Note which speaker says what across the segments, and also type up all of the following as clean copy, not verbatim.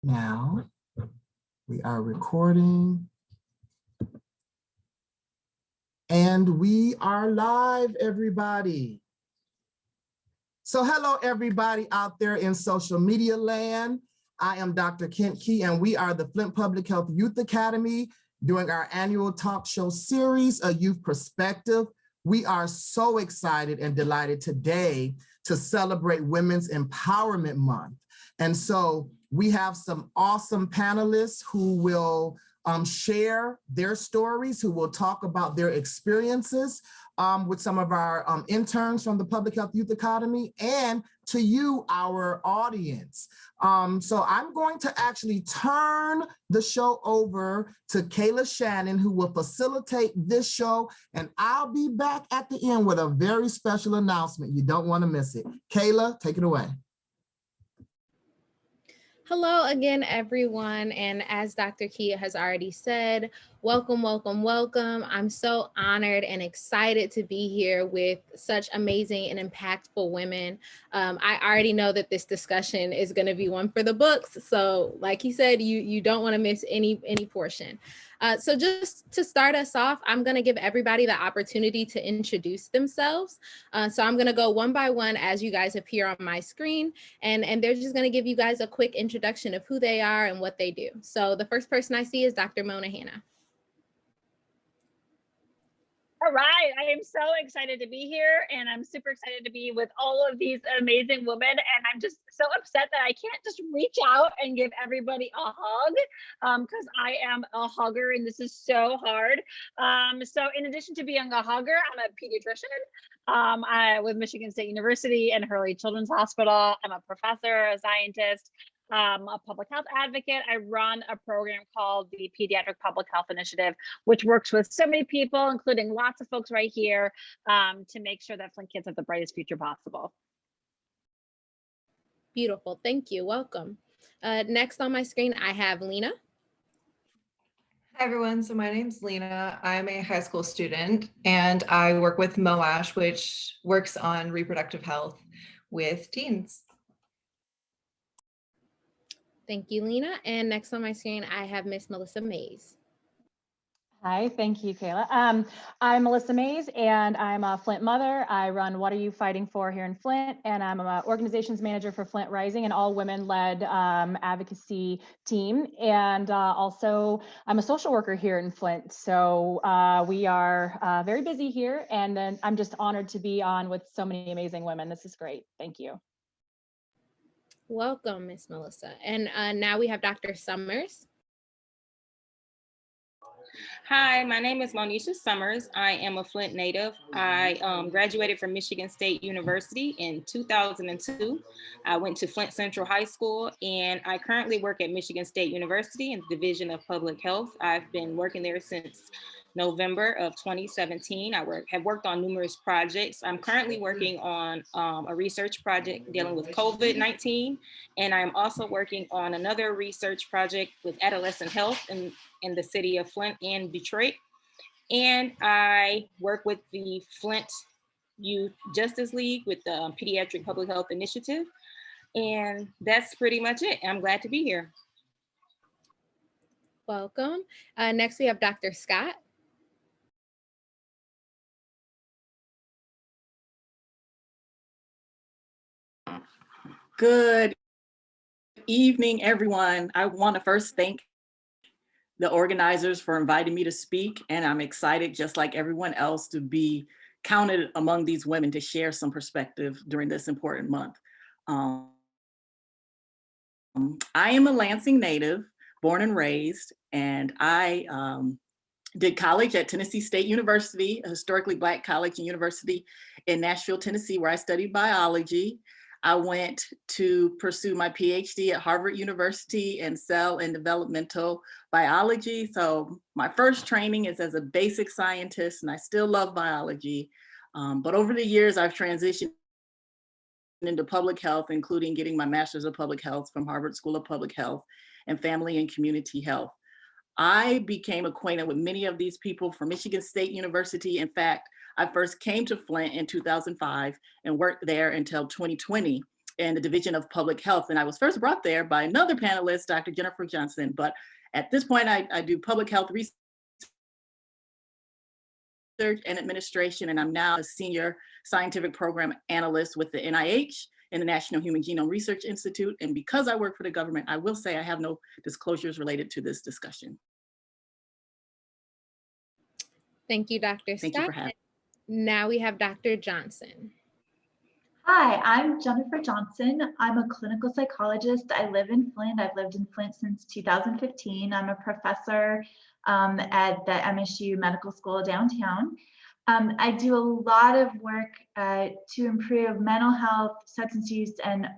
Speaker 1: now. We are recording. And we are live, everybody. So hello, everybody out there in social media land. I am Dr. Kent Key, and we are the Flint Public Health Youth Academy doing our annual talk show series, A Youth Perspective. We are so excited and delighted today to celebrate Women's Empowerment Month. And so we have some awesome panelists who will share their stories, who will talk about their experiences with some of our interns from the Public Health Youth Academy, and to you, our audience. So I'm going to actually turn the show over to Kayla Shannon, who will facilitate this show, and I'll be back at the end with a very special announcement. You don't want to miss it. Kayla, take it away.
Speaker 2: Hello again, everyone. And as Dr. Kia has already said, welcome, welcome, welcome. I'm so honored and excited to be here with such amazing and impactful women. I already know that this discussion is going to be one for the books. So like he said, you don't want to miss any portion. So just to start us off, I'm going to give everybody the opportunity to introduce themselves. So I'm going to go one by one as you guys appear on my screen, and they're just going to give you guys a quick introduction of who they are and what they do. So the first person I see is Dr. Mona Hanna.
Speaker 3: All right, I am so excited to be here, and I'm super excited to be with all of these amazing women, and I'm just so upset that I can't just reach out and give everybody a hug, because I am a hugger and this is so hard. So in addition to being a hugger, I'm a pediatrician with Michigan State University and Hurley Children's Hospital. I'm a professor, a scientist, a public health advocate. I run a program called the Pediatric Public Health Initiative, which works with so many people, including lots of folks right here, to make sure that Flint kids have the brightest future possible.
Speaker 2: Beautiful, thank you, welcome. Next on my screen, I have Lena.
Speaker 4: Hi everyone, so my name's Lena. I'm a high school student and I work with MOASH, which works on reproductive health with teens.
Speaker 2: Thank you, Lena. And next on my screen, I have Miss Melissa Mays.
Speaker 5: Hi, thank you, Kayla. I'm Melissa Mays, and I'm a Flint mother. I run What Are You Fighting For here in Flint, and I'm an organizations manager for Flint Rising, an all-women-led advocacy team. And also, I'm a social worker here in Flint. So we are very busy here, and then I'm just honored to be on with so many amazing women. This is great. Thank you.
Speaker 2: Welcome, Miss Melissa. And now we have Dr. Summers.
Speaker 6: Hi, my name is Monisha Summers. I am a Flint native. I graduated from Michigan State University in 2002. I went to Flint Central High School, and I currently work at Michigan State University in the Division of Public Health. I've been working there since November of 2017. I have worked on numerous projects. I'm currently working on a research project dealing with COVID-19, and I'm also working on another research project with adolescent health in the city of Flint and Detroit. And I work with the Flint Youth Justice League with the Pediatric Public Health Initiative. And that's pretty much it. I'm glad to be here.
Speaker 2: Welcome. Next, we have Dr. Scott.
Speaker 7: Good evening, everyone. I want to first thank the organizers for inviting me to speak, and I'm excited, just like everyone else, to be counted among these women to share some perspective during this important month. I am a Lansing native, born and raised, and I did college at Tennessee State University, a historically Black college and university in Nashville, Tennessee, where I studied biology. I went to pursue my PhD at Harvard University in cell and developmental biology. So my first training is as a basic scientist, and I still love biology. But over the years, I've transitioned into public health, including getting my master's of public health from Harvard School of Public Health and family and community health. I became acquainted with many of these people from Michigan State University. In fact, I first came to Flint in 2005 and worked there until 2020. in the Division of Public Health. And I was first brought there by another panelist, Dr. Jennifer Johnson. But at this point, I do public health research and administration, and I'm now a senior scientific program analyst with the NIH and the National Human Genome Research Institute. And because I work for the government, I will say I have no disclosures related to this discussion.
Speaker 2: Thank you, Dr.
Speaker 7: Thank you for having me.
Speaker 2: Now we have Dr. Johnson.
Speaker 8: Hi, I'm Jennifer Johnson. I'm a clinical psychologist. I live in Flint. I've lived in Flint since 2015. I'm a professor at the MSU Medical School downtown. I do a lot of work to improve mental health, substance use, and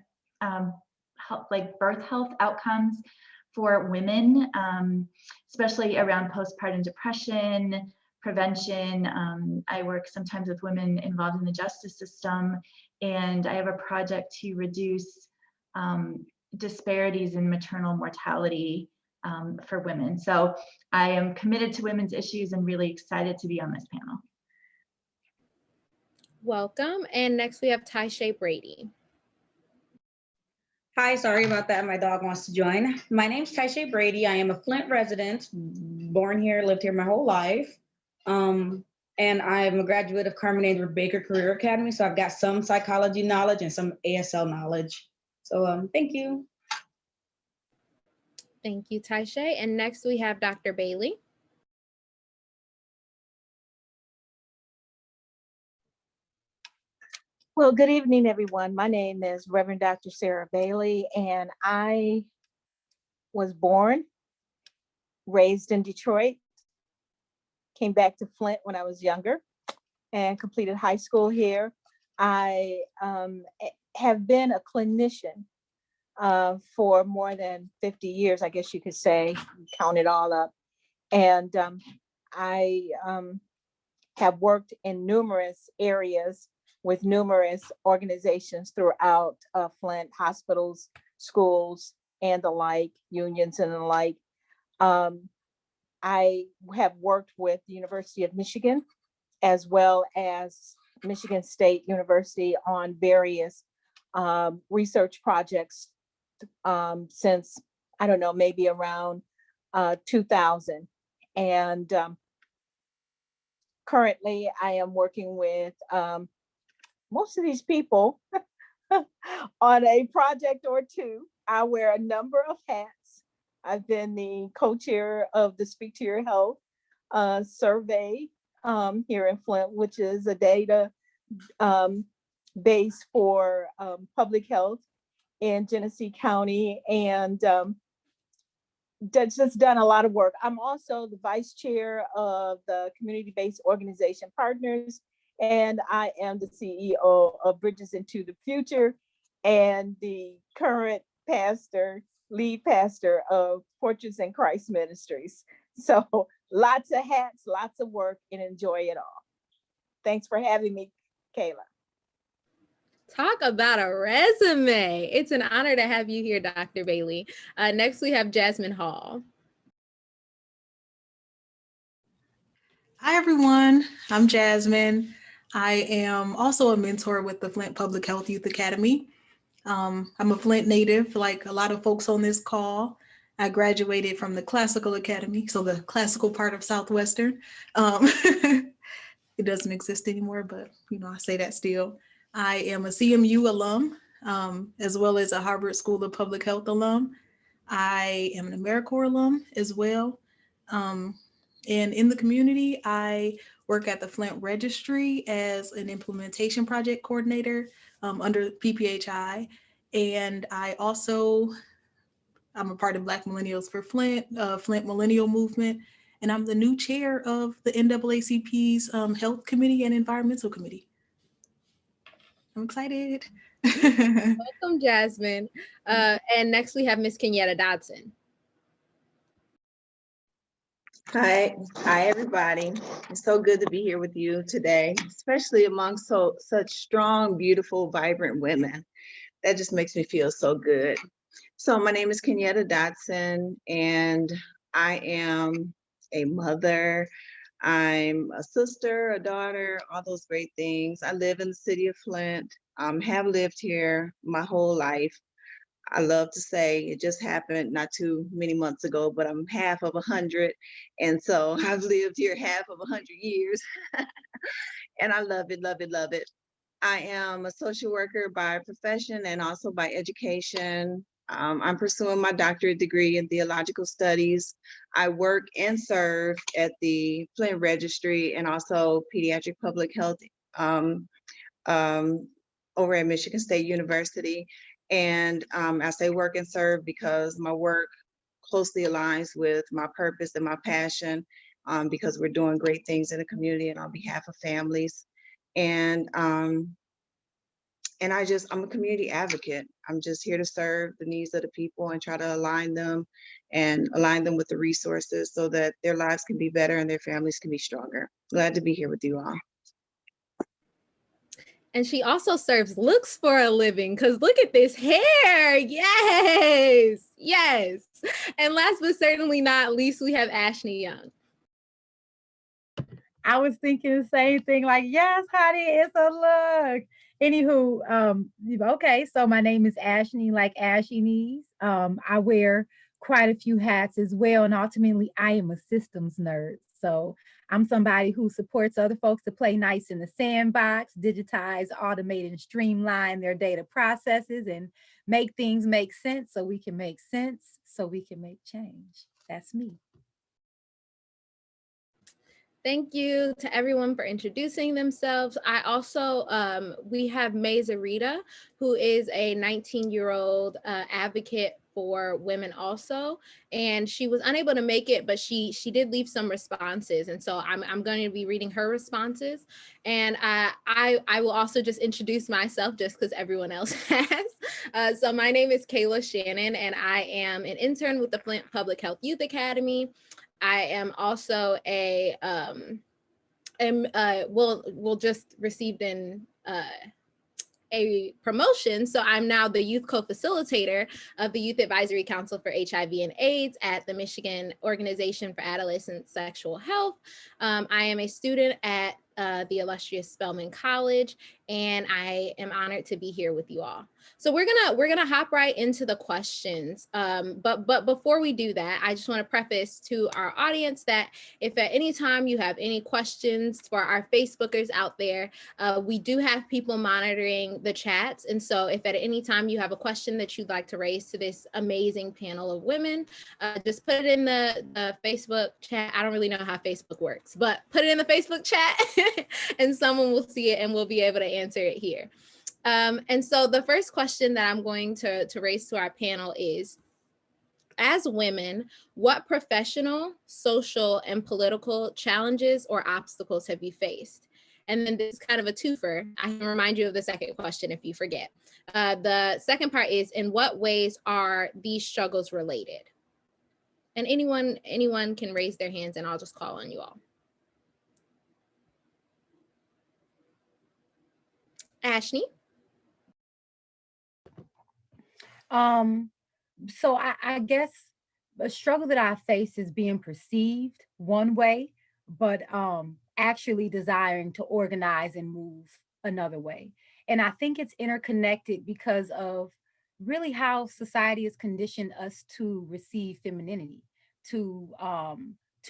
Speaker 8: like birth health outcomes for women, especially around postpartum depression, prevention. I work sometimes with women involved in the justice system, and I have a project to reduce disparities in maternal mortality for women. So I am committed to women's issues and really excited to be on this panel.
Speaker 2: Welcome. And next we have Taisha Brady.
Speaker 9: Hi, sorry about that. My dog wants to join. My name's Taisha Brady. I am a Flint resident, born here, lived here my whole life. And I'm a graduate of Carmen Andrew Baker Career Academy. So I've got some psychology knowledge and some ASL knowledge. So thank you.
Speaker 2: Thank you, Taisha. And next we have Dr. Bailey.
Speaker 10: Well, good evening, everyone. My name is Reverend Dr. Sarah Bailey, and I was born, raised in Detroit, came back to Flint when I was younger and completed high school here. I have been a clinician for more than 50 years, I guess you could say, count it all up. And I have worked in numerous areas with numerous organizations throughout Flint, hospitals, schools, and the like, unions and the like. I have worked with the University of Michigan as well as Michigan State University on various research projects since, I don't know, maybe around 2000. And currently I am working with most of these people on a project or two. I wear a number of hats. I've been the co-chair of the Speak to Your Health survey here in Flint, which is a data base for public health in Genesee County, and that's just done a lot of work. I'm also the vice chair of the community-based organization Partners, and I am the CEO of Bridges into the Future and the current lead pastor of Portraits in Christ Ministries. So lots of hats, lots of work, and enjoy it all. Thanks for having me, Kayla.
Speaker 2: Talk about a resume. It's an honor to have you here, Dr. Bailey. Next, we have Jasmine Hall.
Speaker 11: Hi, everyone. I'm Jasmine. I am also a mentor with the Flint Public Health Youth Academy. I'm a Flint native, like a lot of folks on this call. I graduated from the Classical Academy, so the classical part of Southwestern. It doesn't exist anymore, but I say that still. I am a CMU alum, as well as a Harvard School of Public Health alum. I am an AmeriCorps alum as well. And in the community, I work at the Flint Registry as an implementation project coordinator under PPHI. And I'm a part of Black Millennials for Flint, Flint Millennial Movement, and I'm the new chair of the NAACP's Health Committee and Environmental Committee. I'm excited.
Speaker 2: Welcome, Jasmine. And next we have Miss Kenyatta Dodson.
Speaker 12: Hi, everybody. It's so good to be here with you today, especially among such strong, beautiful, vibrant women. That just makes me feel so good. So my name is Kenyatta Dodson, and I am a mother. I'm a sister, a daughter, all those great things. I live in the city of Flint. Have lived here my whole life. I love to say it just happened not too many months ago, but I'm half of 100. And so I've lived here half of 100 years. And I love it, love it, love it. I am a social worker by profession and also by education. I'm pursuing my doctorate degree in theological studies. I work and serve at the Flint Registry and also pediatric public health um, um, over at Michigan State University. And I say work and serve because my work closely aligns with my purpose and my passion, because we're doing great things in the community and on behalf of families. And I'm a community advocate. I'm just here to serve the needs of the people and try to align them with the resources so that their lives can be better and their families can be stronger. Glad to be here with you all.
Speaker 2: And she also serves looks for a living, because look at this hair. Yes, yes. And last but certainly not least, we have Ashley Young.
Speaker 13: I was thinking the same thing, like, yes, honey, it's a look. Anywho, okay, so my name is Ashley, like Ashy Knees. I wear quite a few hats as well, and ultimately I am a systems nerd. So I'm somebody who supports other folks to play nice in the sandbox, digitize, automate, and streamline their data processes and make things make sense so we can make sense, so we can make change. That's me.
Speaker 2: Thank you to everyone for introducing themselves. I also, we have Mazarita, who is a 19-year-old advocate for women also, and she was unable to make it, but she did leave some responses, and so I'm going to be reading her responses. And I will also just introduce myself just because everyone else has. So my name is Kayla Shannon, and I am an intern with the Flint Public Health Youth Academy. I am also will just received a promotion. So I'm now the youth co-facilitator of the Youth Advisory Council for HIV and AIDS at the Michigan Organization for Adolescent Sexual Health. I am a student at the illustrious Spelman College, and I am honored to be here with you all. So we're gonna hop right into the questions. But before we do that, I just want to preface to our audience that if at any time you have any questions for our Facebookers out there, we do have people monitoring the chats. And so if at any time you have a question that you'd like to raise to this amazing panel of women, just put it in the Facebook chat. I don't really know how Facebook works, but put it in the Facebook chat and someone will see it and we'll be able to answer it here. And so the first question that I'm going to raise to our panel is, as women, what professional, social, and political challenges or obstacles have you faced? And then this is kind of a twofer. I can remind you of the second question if you forget. The second part is, in what ways are these struggles related? And anyone can raise their hands and I'll just call on you all. Ashley?
Speaker 13: So I guess a struggle that I face is being perceived one way, but actually desiring to organize and move another way. And I think it's interconnected because of really how society has conditioned us to receive femininity, to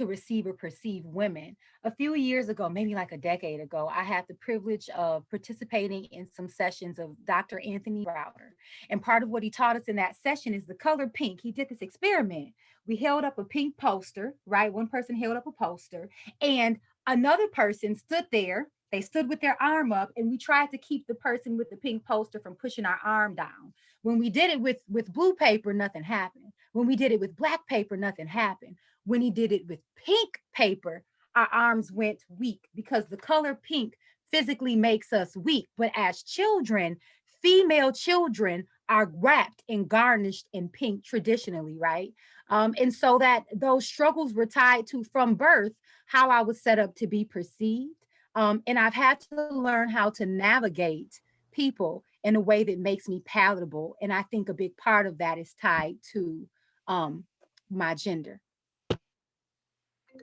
Speaker 13: receive or perceive women. A few years ago, maybe like a decade ago, I had the privilege of participating in some sessions of Dr. Anthony Browder. And part of what he taught us in that session is the color pink. He did this experiment. We held up a pink poster, right? One person held up a poster and another person stood there. They stood with their arm up and we tried to keep the person with the pink poster from pushing our arm down. When we did it with blue paper, nothing happened. When we did it with black paper, nothing happened. When he did it with pink paper, our arms went weak because the color pink physically makes us weak. But as children, female children are wrapped and garnished in pink traditionally, right? And so that those struggles were tied to, from birth, how I was set up to be perceived. And I've had to learn how to navigate people in a way that makes me palatable. And I think a big part of that is tied to my gender.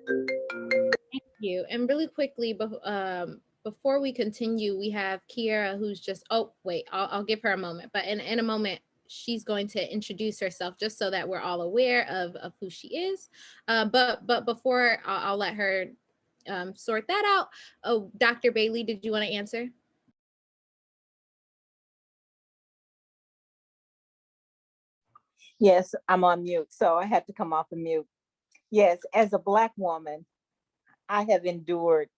Speaker 2: Thank you. And really quickly, before we continue, we have Kiara who's just, oh, wait, I'll give her a moment. But in a moment, she's going to introduce herself just so that we're all aware of who she is. But before I'll let her sort that out. Oh, Dr. Bailey, did you want to answer?
Speaker 10: Yes, I'm on mute, so I had to come off of mute. Yes, as a Black woman, I have endured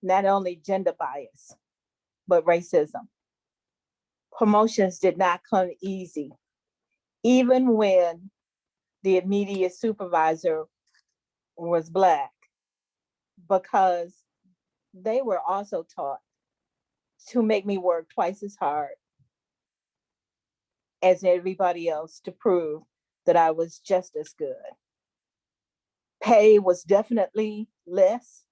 Speaker 10: not only gender bias, but racism. Promotions did not come easy, even when the immediate supervisor was Black, because they were also taught to make me work twice as hard as everybody else to prove that I was just as good. Pay was definitely less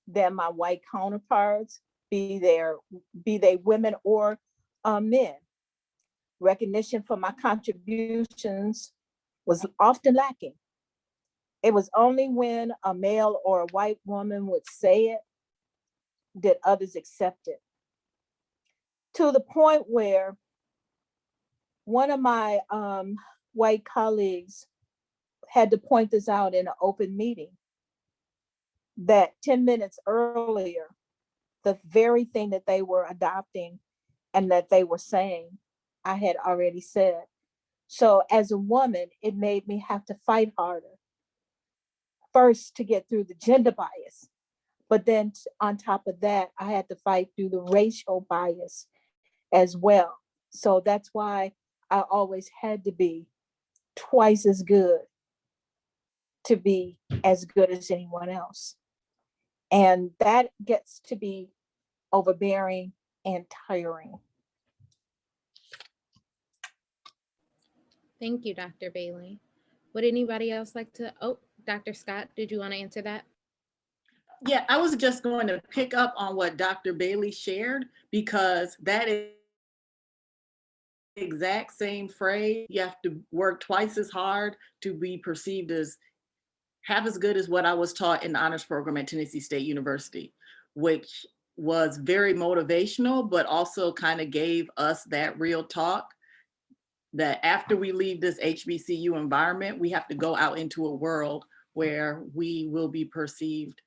Speaker 10: than my white counterparts, be they women or men. Recognition for my contributions was often lacking. It was only when a male or a white woman would say it did others accept it. To the point where one of my white colleagues had to point this out in an open meeting, that 10 minutes earlier, the very thing that they were adopting and that they were saying, I had already said. So as a woman, it made me have to fight harder. First, to get through the gender bias, but then on top of that, I had to fight through the racial bias as well. So that's why I always had to be twice as good to be as good as anyone else. And that gets to be overbearing and tiring.
Speaker 2: Thank you, Dr. Bailey. Would anybody else like to? Oh, Dr. Scott, did you want to answer that?
Speaker 7: Yeah, I was just going to pick up on what Dr. Bailey shared, because that is the exact same phrase. You have to work twice as hard to be perceived as half as good as what I was taught in the honors program at Tennessee State University, which was very motivational, but also kind of gave us that real talk that after we leave this HBCU environment, we have to go out into a world where we will be perceived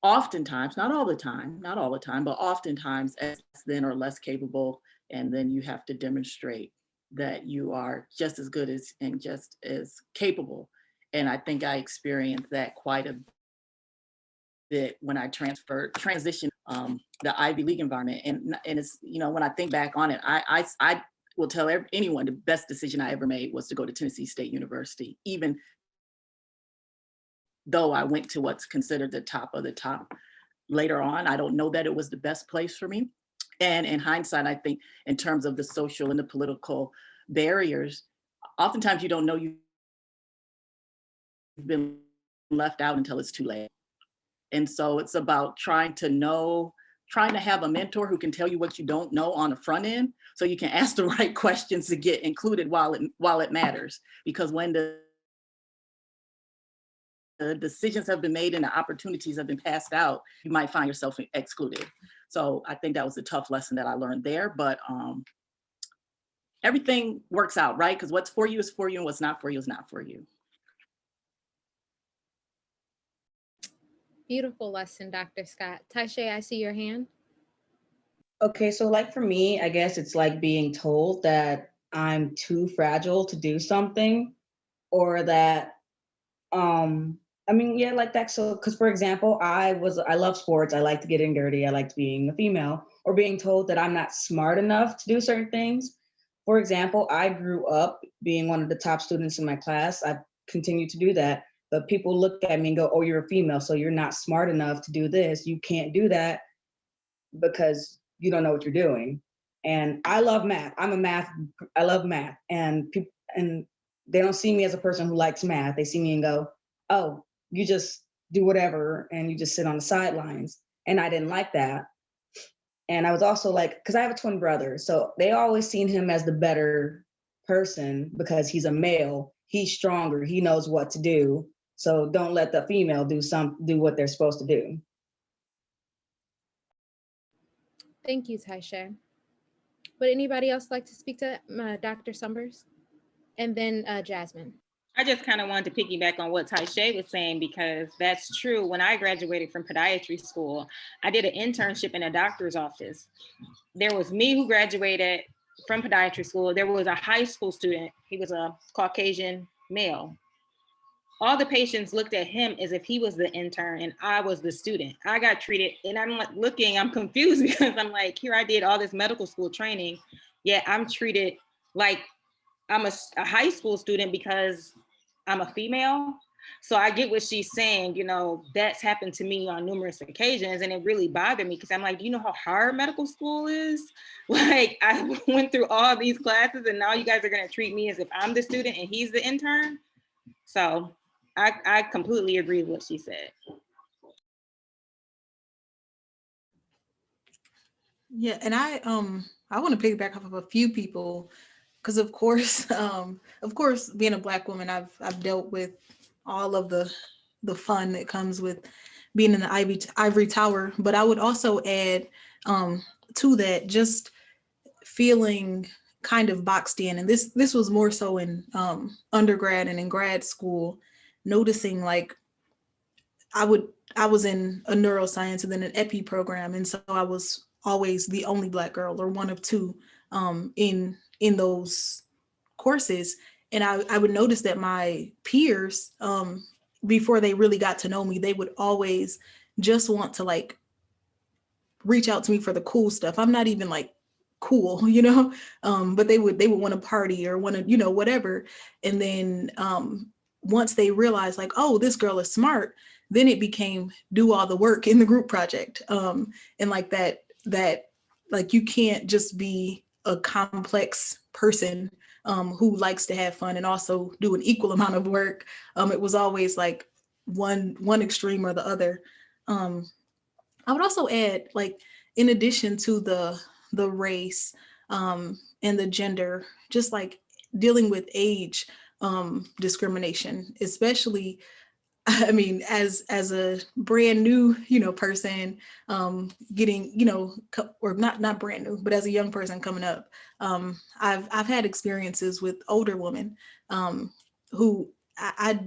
Speaker 7: oftentimes, not all the time, but oftentimes as than or less capable. And then you have to demonstrate that you are just as good as and just as capable. And I think I experienced that quite a bit when I transitioned the Ivy League environment. And it's, you know, when I think back on it, I will tell anyone the best decision I ever made was to go to Tennessee State University, even though I went to what's considered the top of the top later on. I don't know that it was the best place for me. And in hindsight, I think in terms of the social and the political barriers, oftentimes you don't know you've been left out until it's too late. And so it's about trying to have a mentor who can tell you what you don't know on the front end, so you can ask the right questions to get included while it matters. Because when the decisions have been made and the opportunities have been passed out, you might find yourself excluded. So I think that was a tough lesson that I learned there, but everything works out, right? Because what's for you is for you, and what's not for you is not for you.
Speaker 2: Beautiful lesson, Dr. Scott. Taisha, I see your hand.
Speaker 9: Okay, so like for me, I guess it's like being told that I'm too fragile to do something, or that I mean, yeah, like that. So, because for example, I love sports. I like to get in dirty. I liked being a female, or being told that I'm not smart enough to do certain things. For example, I grew up being one of the top students in my class. I continue to do that. But people look at me and go, oh, you're a female, so you're not smart enough to do this. You can't do that because you don't know what you're doing. And I love math. I love math. And people, and they don't see me as a person who likes math. They see me and go, oh, you just do whatever and you just sit on the sidelines. And I didn't like that. And I was also like, because I have a twin brother, so they always seen him as the better person because he's a male, he's stronger, he knows what to do. So don't let the female do what they're supposed to do.
Speaker 2: Thank you, Taisha. Would anybody else like to speak to Dr. Summers? And then Jasmine.
Speaker 6: I just kind of wanted to piggyback on what Taisha was saying, because that's true. When I graduated from podiatry school, I did an internship in a doctor's office. There was me who graduated from podiatry school. There was a high school student. He was a Caucasian male. All the patients looked at him as if he was the intern and I was the student. I got treated, and I'm like looking, I'm confused because I'm like, here I did all this medical school training, yet I'm treated like I'm a high school student because I'm a female. So I get what she's saying, you know, that's happened to me on numerous occasions, and it really bothered me because I'm like, do you know how hard medical school is? Like, I went through all these classes and now you guys are gonna treat me as if I'm the student and he's the intern. So I completely agree with what she said.
Speaker 11: Yeah, and I want to piggyback off of a few people, because of course, being a Black woman, I've dealt with all of the fun that comes with being in the ivory tower. But I would also add to that, just feeling kind of boxed in, and this was more so in undergrad and in grad school, noticing like I was in a neuroscience and then an epi program, and so I was always the only Black girl or one of two in those courses. And I would notice that my peers, before they really got to know me, they would always just want to like reach out to me for the cool stuff. I'm not even like cool, you know, but they would want to party or want to, you know, whatever. And then once they realized like, oh, this girl is smart, then it became do all the work in the group project. And like that like you can't just be a complex person who likes to have fun and also do an equal amount of work. It was always like one extreme or the other. I would also add, like, in addition to the race and the gender, just like dealing with age discrimination, especially, I mean, as a brand new, you know, person getting, you know, or not brand new, but as a young person coming up, I've had experiences with older women who I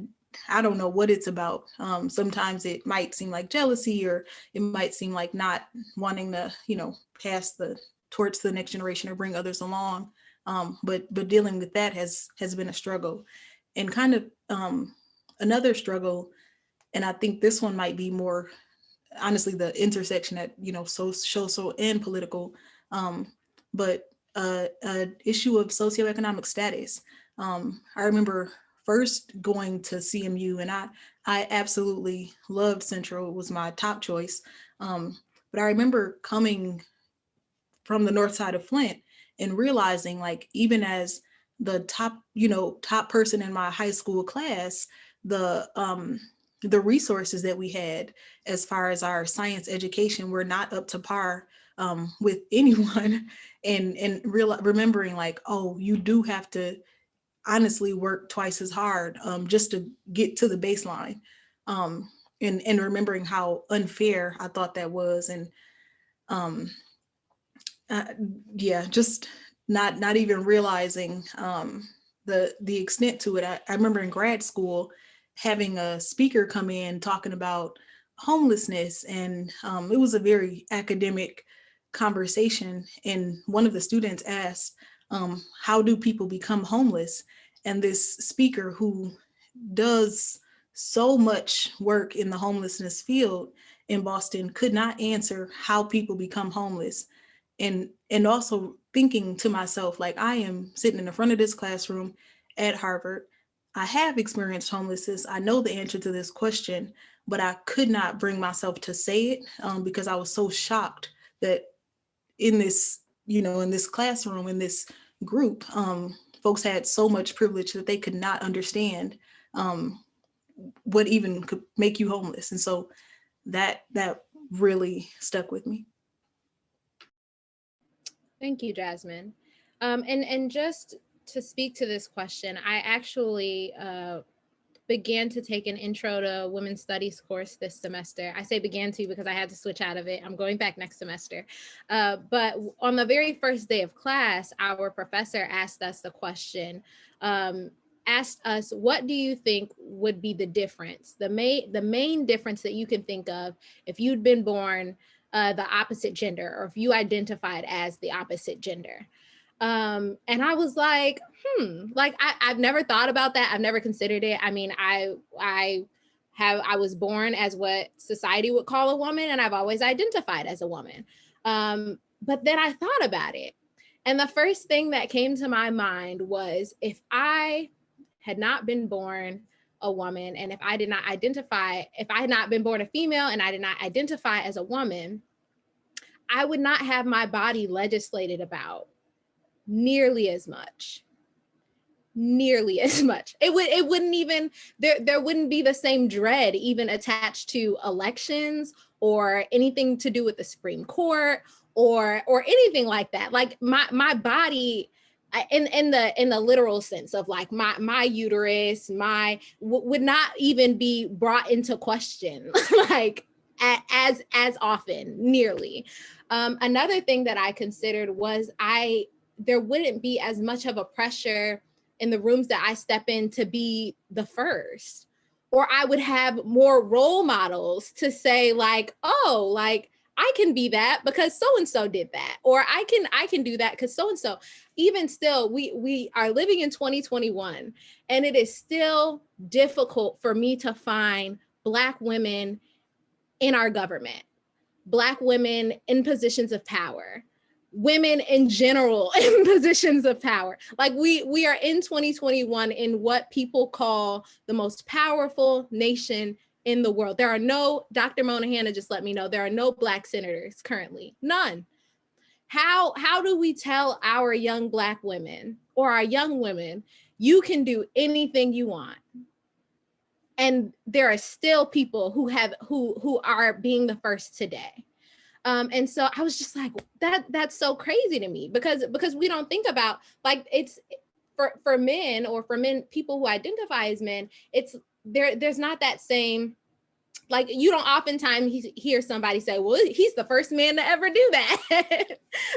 Speaker 11: don't know what it's about. Sometimes it might seem like jealousy, or it might seem like not wanting to, you know, pass the torch to the next generation or bring others along. But dealing with that has been a struggle, and kind of another struggle. And I think this one might be more, honestly, the intersection at, you know, social and political, but an issue of socioeconomic status. I remember first going to CMU, and I absolutely loved Central. It was my top choice. But I remember coming from the north side of Flint and realizing, like, even as the top person in my high school class, the resources that we had as far as our science education were not up to par with anyone. And remembering like, oh, you do have to honestly work twice as hard just to get to the baseline. And remembering how unfair I thought that was. And yeah, just not even realizing the extent to it. I remember in grad school having a speaker come in talking about homelessness, and it was a very academic conversation. And one of the students asked, how do people become homeless? And this speaker, who does so much work in the homelessness field in Boston, could not answer how people become homeless. And also thinking to myself, like, I am sitting in the front of this classroom at Harvard. I have experienced homelessness. I know the answer to this question, but I could not bring myself to say it because I was so shocked that in this, you know, in this classroom, in this group, folks had so much privilege that they could not understand what even could make you homeless. And so that really stuck with me.
Speaker 2: Thank you, Jasmine. And just to speak to this question, I actually began to take an intro to women's studies course this semester. I say began to because I had to switch out of it. I'm going back next semester. But on the very first day of class, our professor asked us the question, asked us, what do you think would be the difference? The main difference that you can think of if you'd been born the opposite gender, or if you identified as the opposite gender. And I was like, like I've never thought about that. I've never considered it. I mean, I was born as what society would call a woman, and I've always identified as a woman. But then I thought about it. And the first thing that came to my mind was, if I had not been born a woman, and if I had not been born a female and I did not identify as a woman, I would not have my body legislated about nearly as much. It wouldn't even, there wouldn't be the same dread even attached to elections or anything to do with the Supreme Court or anything like that. Like my body, in the literal sense of like my uterus, would not even be brought into question like as often, nearly. Another thing that I considered was there wouldn't be as much of a pressure in the rooms that I step in to be the first, or I would have more role models to say like, oh, like I can be that because so-and-so did that, or I can do that because so-and-so. Even still, we are living in 2021, and it is still difficult for me to find Black women in our government, Black women in positions of power, women in general in positions of power. Like we are in 2021 in what people call the most powerful nation in the world. There are no, Dr. Mona Hanna just let me know, there are no Black senators currently, none. How do we tell our young Black women or our young women, you can do anything you want? And there are still people who are being the first today. And so I was just like, that's so crazy to me, because we don't think about, like, it's for men, or for men, people who identify as men, it's there's not that same, like, you don't oftentimes hear somebody say, well, he's the first man to ever do that.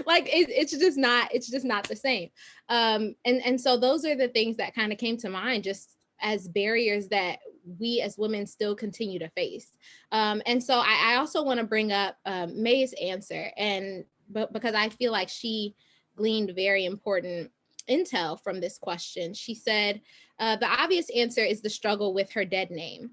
Speaker 2: Like it's just not the same. And so those are the things that kind of came to mind, just as barriers that we as women still continue to face. And so I also want to bring up May's answer, but because I feel like she gleaned very important intel from this question. She said, the obvious answer is the struggle with her dead name.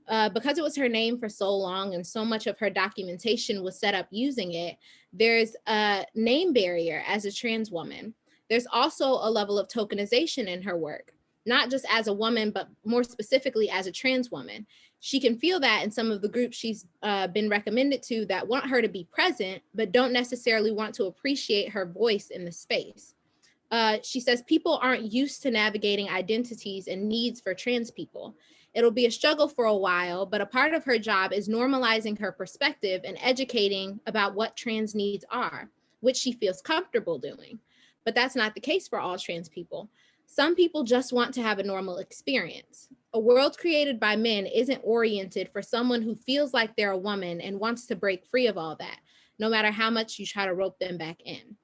Speaker 2: Because it was her name for so long and so much of her documentation was set up using it, there's a name barrier as a trans woman. There's also a level of tokenization in her work, not just as a woman, but more specifically as a trans woman. She can feel that in some of the groups she's been recommended to that want her to be present, but don't necessarily want to appreciate her voice in the space. She says people aren't used to navigating identities and needs for trans people. It'll be a struggle for a while, but a part of her job is normalizing her perspective and educating about what trans needs are, which she feels comfortable doing. But that's not the case for all trans people. Some people just want to have a normal experience. A world created by men isn't oriented for someone who feels like they're a woman and wants to break free of all that, no matter how much you try to rope them back in.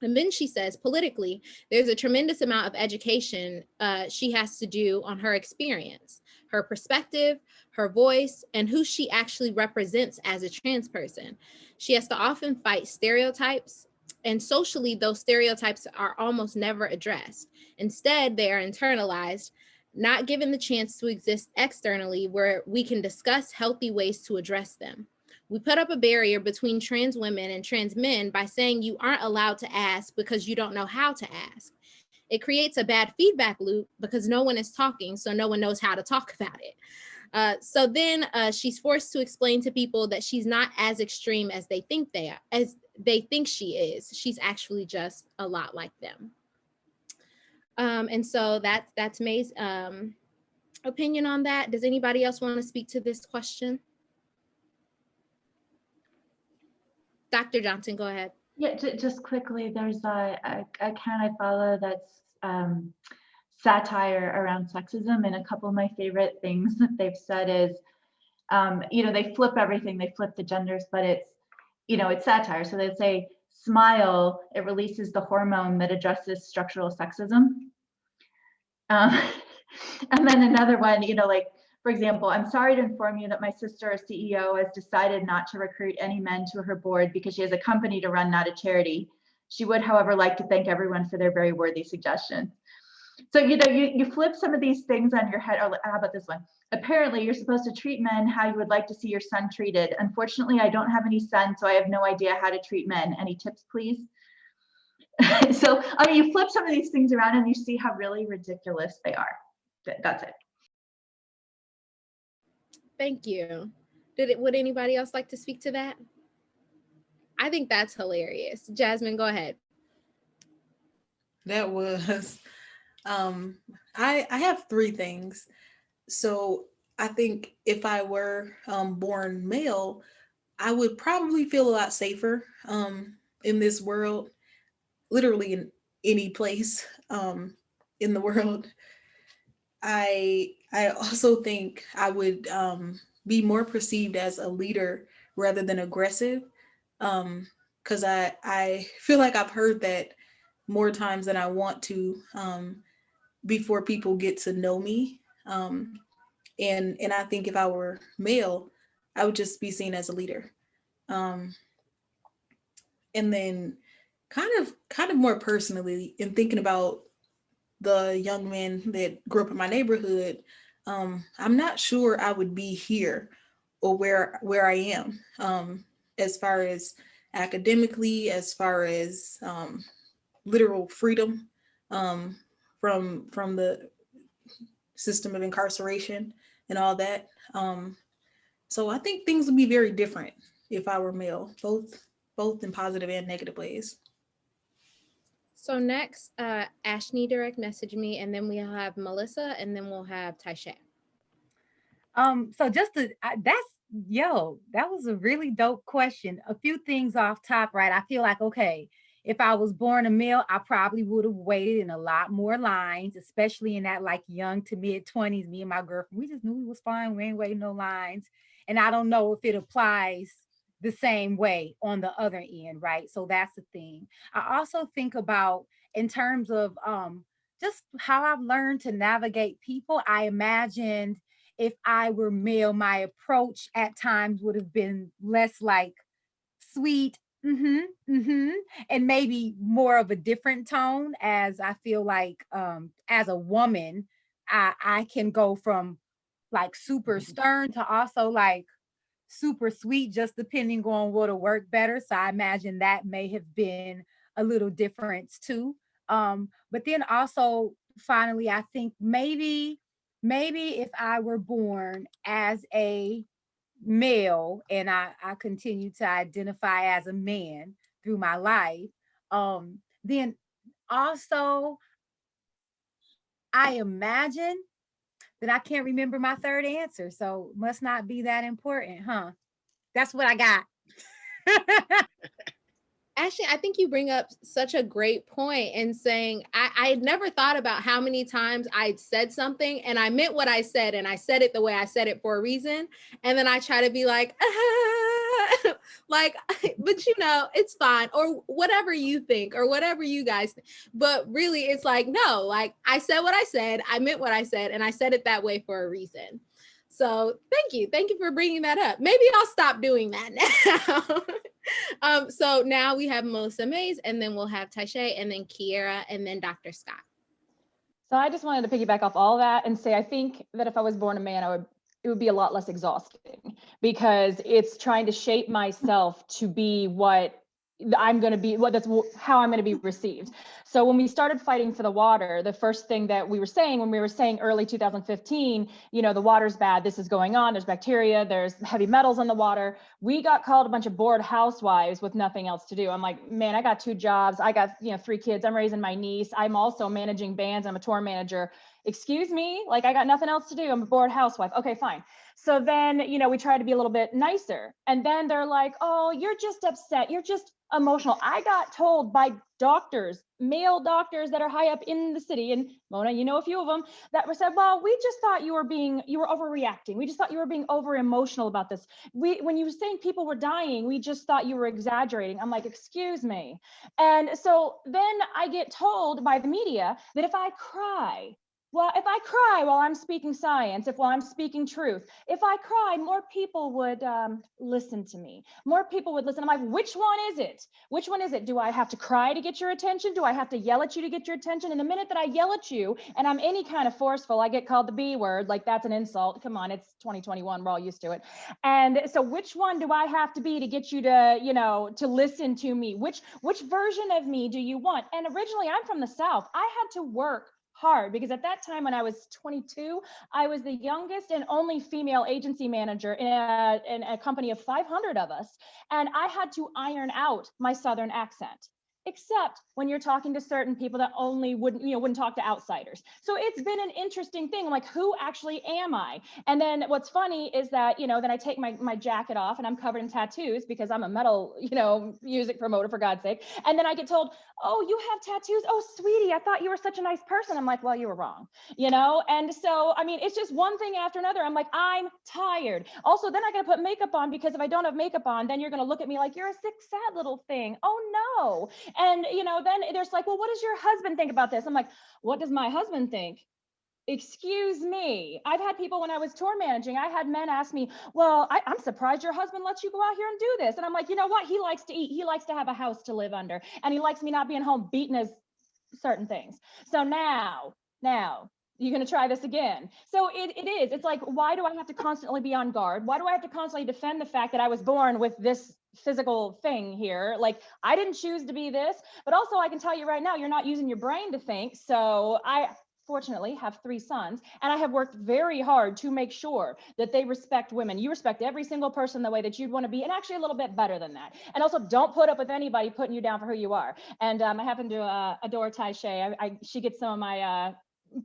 Speaker 2: And then she says, politically, there's a tremendous amount of education she has to do on her experience, her perspective, her voice, and who she actually represents as a trans person. She has to often fight stereotypes, and socially, those stereotypes are almost never addressed. Instead, they are internalized, not given the chance to exist externally where we can discuss healthy ways to address them. We put up a barrier between trans women and trans men by saying you aren't allowed to ask because you don't know how to ask. It creates a bad feedback loop because no one is talking, so no one knows how to talk about it. So then she's forced to explain to people that she's not as extreme as they think she is. She's actually just a lot like them. And so that's May's opinion on that. Does anybody else want to speak to this question? Dr. Johnson, go ahead.
Speaker 8: Yeah, just quickly, there's a account I follow that's satire around sexism. And a couple of my favorite things that they've said is, they flip everything, they flip the genders, but it's satire. So they'd say, smile, it releases the hormone that addresses structural sexism. And then another one, for example, I'm sorry to inform you that my sister, a CEO, has decided not to recruit any men to her board because she has a company to run, not a charity. She would, however, like to thank everyone for their very worthy suggestions. So, you flip some of these things on your head. Or how about this one? Apparently, you're supposed to treat men how you would like to see your son treated. Unfortunately, I don't have any sons, so I have no idea how to treat men. Any tips, please? So, you flip some of these things around and you see how really ridiculous they are. That's it.
Speaker 2: Thank you. Would anybody else like to speak to that? I think that's hilarious. Jasmine, go ahead.
Speaker 11: That was, I have three things. So I think if I were born male, I would probably feel a lot safer in this world, literally in any place in the world. I also think I would be more perceived as a leader rather than aggressive, because I feel like I've heard that more times than I want to before people get to know me. And I think if I were male, I would just be seen as a leader. And then kind of more personally, in thinking about the young men that grew up in my neighborhood, I'm not sure I would be here or where I am, as far as academically, as far as literal freedom from the system of incarceration and all that. So I think things would be very different if I were male, both in positive and negative ways.
Speaker 2: So next, Ashni direct message me, and then we'll have Melissa, and then we'll have Taisha.
Speaker 13: So that was a really dope question. A few things off top, right? I feel like, okay, if I was born a male, I probably would have waited in a lot more lines, especially in that like young to mid 20s. Me and my girlfriend, we just knew we was fine. We ain't waiting no lines. And I don't know if it applies the same way on the other end, right? So that's the thing. I also think about in terms of just how I've learned to navigate people. I imagined if I were male, my approach at times would have been less like sweet, and maybe more of a different tone, as I feel like as a woman, I can go from like super stern to also like super sweet, just depending on what'll work better. So I imagine that may have been a little difference too. But then also finally, I think maybe if I were born as a male and I continue to identify as a man through my life, then also I imagine that I can't remember my third answer. So must not be that important, huh? That's what I got.
Speaker 2: Actually, I think you bring up such a great point in saying I had never thought about how many times I'd said something and I meant what I said and I said it the way I said it for a reason. And then I try to be like, like, but it's fine, or whatever you think or whatever you guys think. But really, it's like, no, like I said what I said, I meant what I said, and I said it that way for a reason. So thank you for bringing that up. Maybe I'll stop doing that now. So now we have Melissa Mays, and then we'll have Taisha, and then Kiera, and then Dr. Scott.
Speaker 5: So I just wanted to piggyback off all that and say, I think that if I was born a man, it would be a lot less exhausting, because it's trying to shape myself to be what I'm going to be, how I'm going to be received. So when we started fighting for the water, the first thing that we were saying when we were saying early 2015, the water's bad, this is going on, there's bacteria, there's heavy metals in the water. We got called a bunch of bored housewives with nothing else to do. I'm like, man, I got 2 jobs. I got, 3 kids. I'm raising my niece. I'm also managing bands. I'm a tour manager. excuse me, like I got nothing else to do. I'm a bored housewife. Okay, fine. So then, we try to be a little bit nicer. And then they're like, oh, you're just upset. You're just emotional. I got told by doctors, male doctors that are high up in the city, and Mona, you know a few of them, that said, well, we just thought you were overreacting. We just thought you were being over emotional about this. When you were saying people were dying, we just thought you were exaggerating. I'm like, excuse me. And so then I get told by the media that if I cry while I'm speaking science, while I'm speaking truth, if I cry, more people would listen to me. More people would listen. I'm like, which one is it? Which one is it? Do I have to cry to get your attention? Do I have to yell at you to get your attention? And the minute that I yell at you and I'm any kind of forceful, I get called the B word. Like, that's an insult. Come on, it's 2021. We're all used to it. And so which one do I have to be to get you to, to listen to me? Which version of me do you want? And originally I'm from the South. I had to work hard because at that time when I was 22, I was the youngest and only female agency manager in a company of 500 of us. And I had to iron out my Southern accent, except when you're talking to certain people that only wouldn't talk to outsiders. So it's been an interesting thing. I'm like, who actually am I? And then what's funny is that, then I take my jacket off and I'm covered in tattoos because I'm a metal, music promoter, for God's sake. And then I get told, oh, you have tattoos? Oh, sweetie, I thought you were such a nice person. I'm like, well, you were wrong, And so, I mean, it's just one thing after another. I'm like, I'm tired. Also, then I got to put makeup on because if I don't have makeup on, then you're going to look at me like you're a sick, sad little thing. Oh, no. And, then there's like, well, what does your husband think about this? I'm like, what does my husband think? Excuse me. I've had people when I was tour managing, I had men ask me, well, I'm surprised your husband lets you go out here and do this. And I'm like, you know what? He likes to eat. He likes to have a house to live under. And he likes me not being home beating his certain things. So now you're going to try this again. So it is. It's like, why do I have to constantly be on guard? Why do I have to constantly defend the fact that I was born with this physical thing here? Like, I didn't choose to be this, but also I can tell you right now, you're not using your brain to think. So I fortunately have 3 sons, and I have worked very hard to make sure that they respect women. You respect every single person the way that you'd want to be, and actually a little bit better than that. And also, don't put up with anybody putting you down for who you are. And I happen to adore Taishay. She gets some of my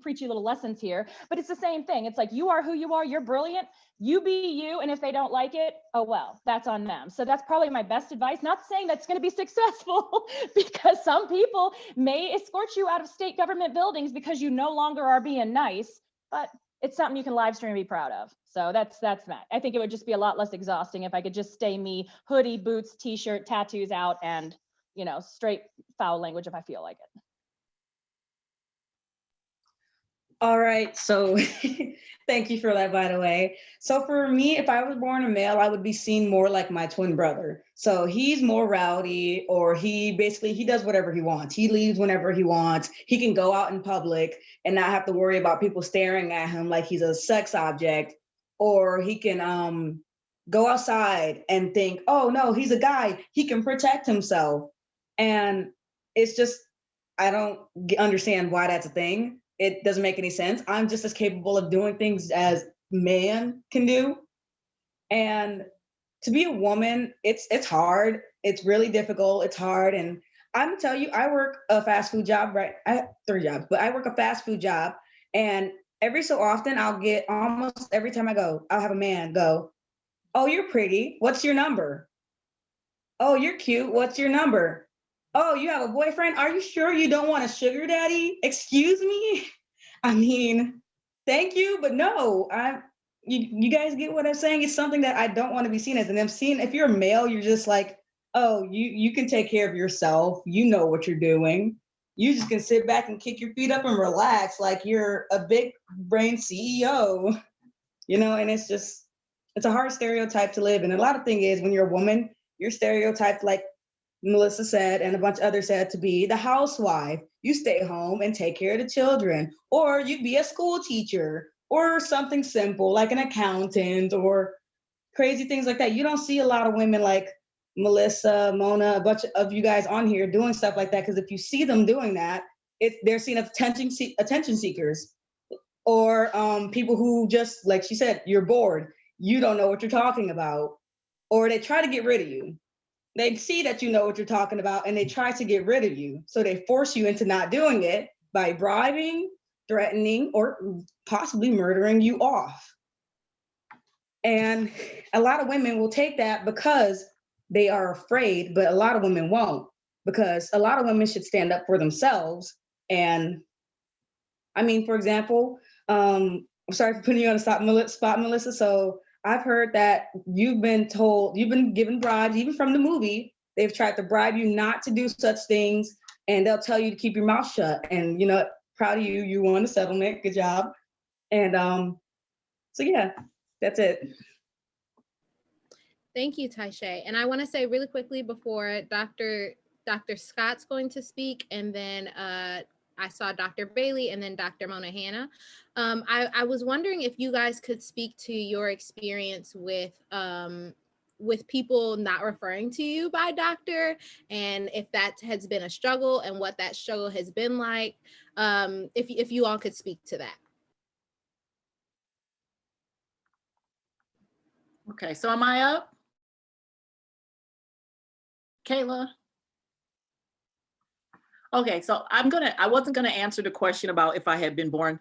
Speaker 5: preachy little lessons here, but it's the same thing. It's like, you are who you are. You're brilliant. You be you. And if they don't like it, oh, well, that's on them. So that's probably my best advice. Not saying that's going to be successful because some people may escort you out of state government buildings because you no longer are being nice, but it's something you can live stream and be proud of. So that's that. I think it would just be a lot less exhausting if I could just stay me, hoodie, boots, t-shirt, tattoos out, and, straight foul language if I feel like it.
Speaker 9: All right, so thank you for that, by the way. So for me, if I was born a male, I would be seen more like my twin brother. So he's more rowdy, or he does whatever he wants. He leaves whenever he wants. He can go out in public and not have to worry about people staring at him like he's a sex object, or he can go outside and think, oh no, he's a guy, he can protect himself. And it's just, I don't understand why that's a thing. It doesn't make any sense. I'm just as capable of doing things as man can do. And to be a woman, it's hard. It's really difficult. It's hard. And I'm gonna tell you, I work a fast food job, right? I have 3 jobs, but I work a fast food job. And every so often I'll get, almost every time I go, I'll have a man go, oh, you're pretty. What's your number? Oh, you're cute. What's your number? Oh, you have a boyfriend? Are you sure you don't want a sugar daddy? Excuse me? I mean, thank you, but no. You guys get what I'm saying? It's something that I don't want to be seen as. And I'm seeing, if you're a male, you're just like, oh, you can take care of yourself. You know what you're doing. You just can sit back and kick your feet up and relax like you're a big brain CEO, and it's a hard stereotype to live in. And a lot of thing is, when you're a woman, you're stereotyped, like Melissa said, and a bunch of others said, to be the housewife. You stay home and take care of the children, or you'd be a school teacher, or something simple like an accountant, or crazy things like that. You don't see a lot of women like Melissa, Mona, a bunch of you guys on here doing stuff like that, because if you see them doing that, they're seen as attention seekers, or people who just, like she said, you're bored, you don't know what you're talking about, or they try to get rid of you. They see that you know what you're talking about and they try to get rid of you. So they force you into not doing it by bribing, threatening, or possibly murdering you off. And a lot of women will take that because they are afraid, but a lot of women won't, because a lot of women should stand up for themselves. And I mean, for example, I'm sorry for putting you on the spot, Melissa. So I've heard that you've been given bribes, even from the movie. They've tried to bribe you not to do such things, and they'll tell you to keep your mouth shut. And, you know, proud of you, you won a settlement, good job. And so yeah, that's it.
Speaker 2: Thank you, Taisha. And I want to say really quickly before Dr. Scott's going to speak, and then I saw Dr. Bailey and then Dr. Mona Hanna. I was wondering if you guys could speak to your experience with people not referring to you by doctor, and if that has been a struggle and what that struggle has been like. If you all could speak to that.
Speaker 7: Okay, so am I up? Kayla? Okay, so I wasn't gonna answer the question about if I had been born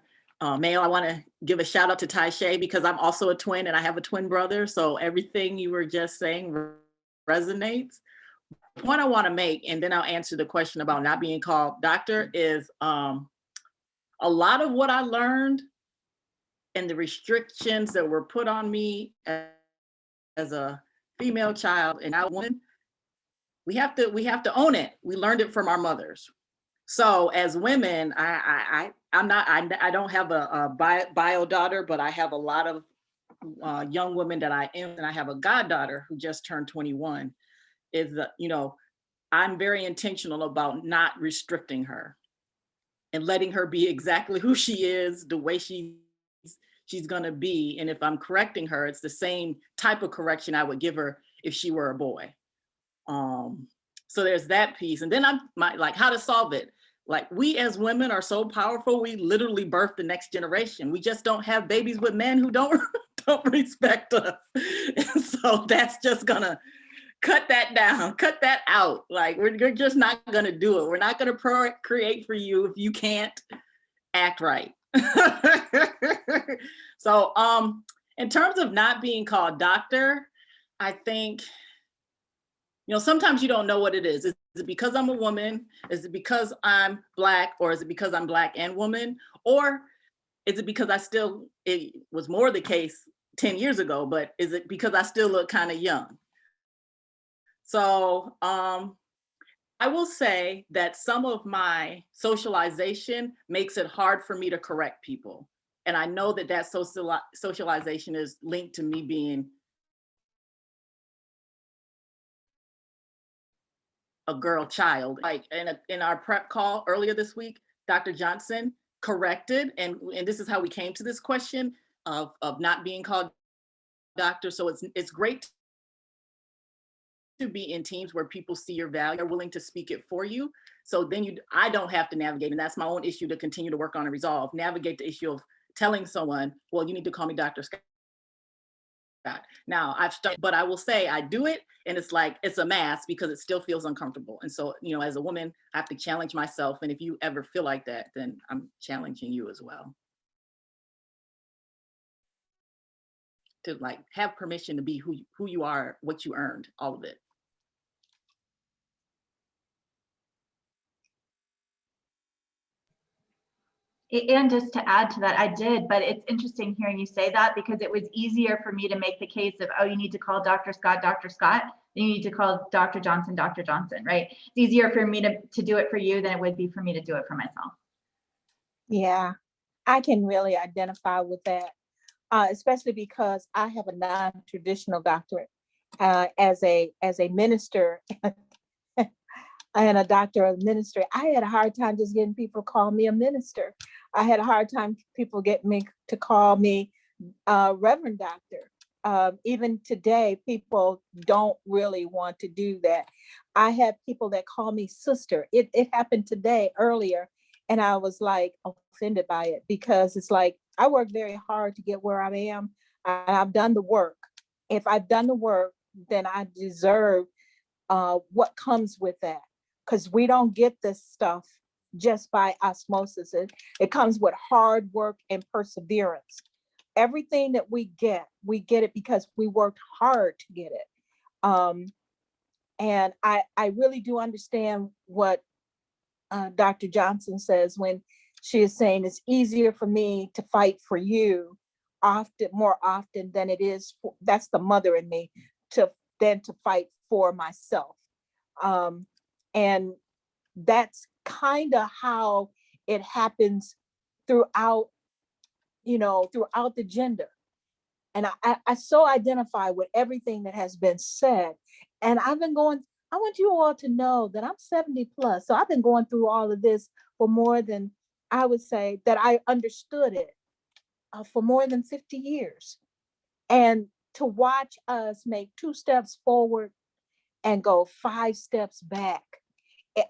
Speaker 7: male. I wanna give a shout out to Taisha because I'm also a twin and I have a twin brother. So everything you were just saying resonates. The point I wanna make, and then I'll answer the question about not being called doctor, is a lot of what I learned and the restrictions that were put on me as a female child and now woman, we have to own it. We learned it from our mothers. So as women, I don't have a bio daughter, but I have a lot of young women that I am, and I have a goddaughter who just turned 21. I'm very intentional about not restricting her and letting her be exactly who she is, the way she's gonna be. And if I'm correcting her, it's the same type of correction I would give her if she were a boy. So there's that piece. And then how to solve it. Like, we as women are so powerful, we literally birth the next generation. We just don't have babies with men who don't respect us. And so that's just gonna cut that down, cut that out. Like, we're just not gonna do it. We're not gonna procreate for you if you can't act right. So in terms of not being called doctor, I think, sometimes you don't know what it is. Is it because I'm a woman? Is it because I'm Black? Or is it because I'm Black and woman? Or is it because it was more the case 10 years ago, but is it because I still look kind of young? So I will say that some of my socialization makes it hard for me to correct people. And I know that socialization is linked to me being a girl child. Like in our prep call earlier this week, Dr. Johnson corrected, and this is how we came to this question of not being called doctor. So it's great to be in teams where people see your value, are willing to speak it for you. So then I don't have to navigate, and that's my own issue to continue to work on and resolve. Navigate the issue of telling someone, well, you need to call me Dr. Scott. Now I've started, but I will say I do it, and it's a mask because it still feels uncomfortable. And so, as a woman, I have to challenge myself. And if you ever feel like that, then I'm challenging you as well. To have permission to be who you are, what you earned, all of it.
Speaker 8: And just to add to that, I did, but it's interesting hearing you say that, because it was easier for me to make the case of, oh, you need to call Dr. Scott, then you need to call Dr. Johnson, right? It's easier for me to do it for you than it would be for me to do it for myself.
Speaker 10: Yeah, I can really identify with that, especially because I have a non-traditional doctorate as a minister and a doctor of ministry. I had a hard time just getting people to call me a minister. I had a hard time people getting me to call me Reverend Doctor. Even today, people don't really want to do that. I have people that call me sister. It happened today earlier, and I was offended by it, because it's I worked very hard to get where I am, and I've done the work. If I've done the work, then I deserve what comes with that. Because we don't get this stuff just by osmosis. It comes with hard work and perseverance. Everything that we get it because we worked hard to get it. And I really do understand what Dr. Johnson says when she is saying it's easier for me to fight for you more often than it is that's the mother in me than to fight for myself. And that's kind of how it happens throughout the gender. And I so identify with everything that has been said. And I want you all to know that I'm 70 plus. So I've been going through all of this for more than, I would say that I understood it for more than 50 years. And to watch us make 2 steps forward and go 5 steps back,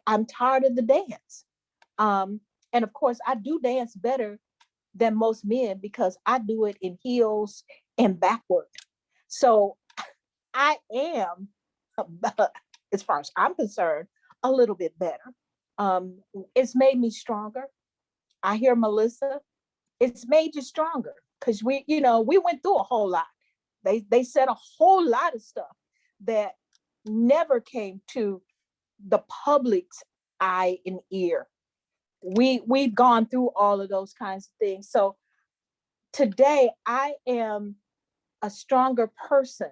Speaker 10: I'm tired of the dance. And of course, I do dance better than most men because I do it in heels and backward. So I am, as far as I'm concerned, a little bit better. It's made me stronger. I hear Melissa, it's made you stronger because we went through a whole lot. They said a whole lot of stuff that never came to the public's eye and ear. We've gone through all of those kinds of things. So today I am a stronger person,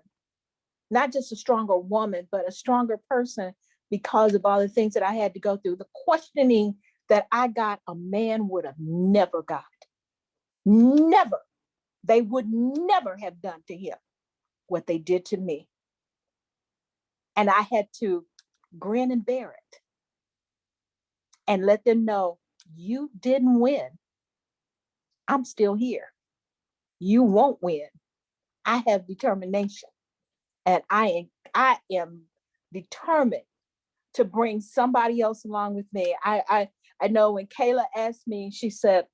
Speaker 10: not just a stronger woman, but a stronger person because of all the things that I had to go through. The questioning that I got, a man would have never got. Never. They would never have done to him what they did to me. And I had to grin and bear it and let them know, you didn't win. I'm still here. You won't win. I have determination, and I am determined to bring somebody else along with me. I know when Kayla asked me, she said,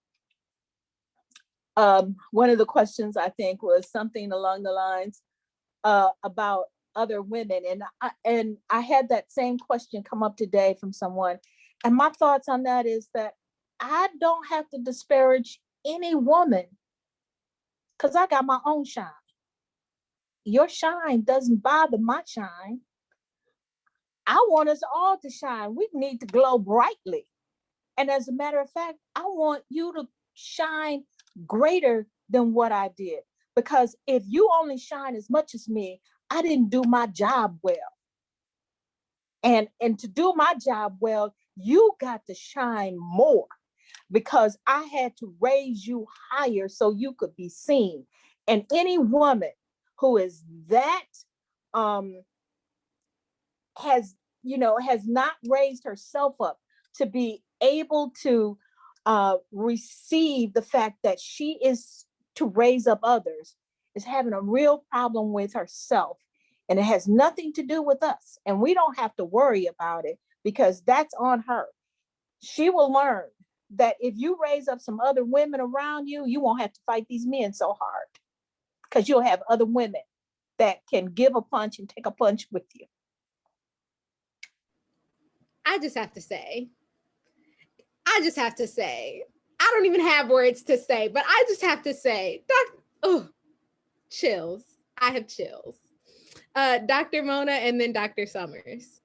Speaker 10: one of the questions I think was something along the lines about other women, and I had that same question come up today from someone, and my thoughts on that is that I don't have to disparage any woman because I got my own shine. Your shine doesn't bother my shine. I want us all to shine. We need to glow brightly. And as a matter of fact, I want you to shine greater than what I did. Because if you only shine as much as me, I didn't do my job well. And to do my job well, you got to shine more because I had to raise you higher so you could be seen. And any woman who is that has not raised herself up to be able to receive the fact that she is to raise up others is having a real problem with herself. And it has nothing to do with us. And we don't have to worry about it because that's on her. She will learn that if you raise up some other women around you, you won't have to fight these men so hard because you'll have other women that can give a punch and take a punch with you.
Speaker 2: I just have to say, I don't even have words to say, but I just have to say, chills. I have chills. Dr. Mona and then Dr. Summers.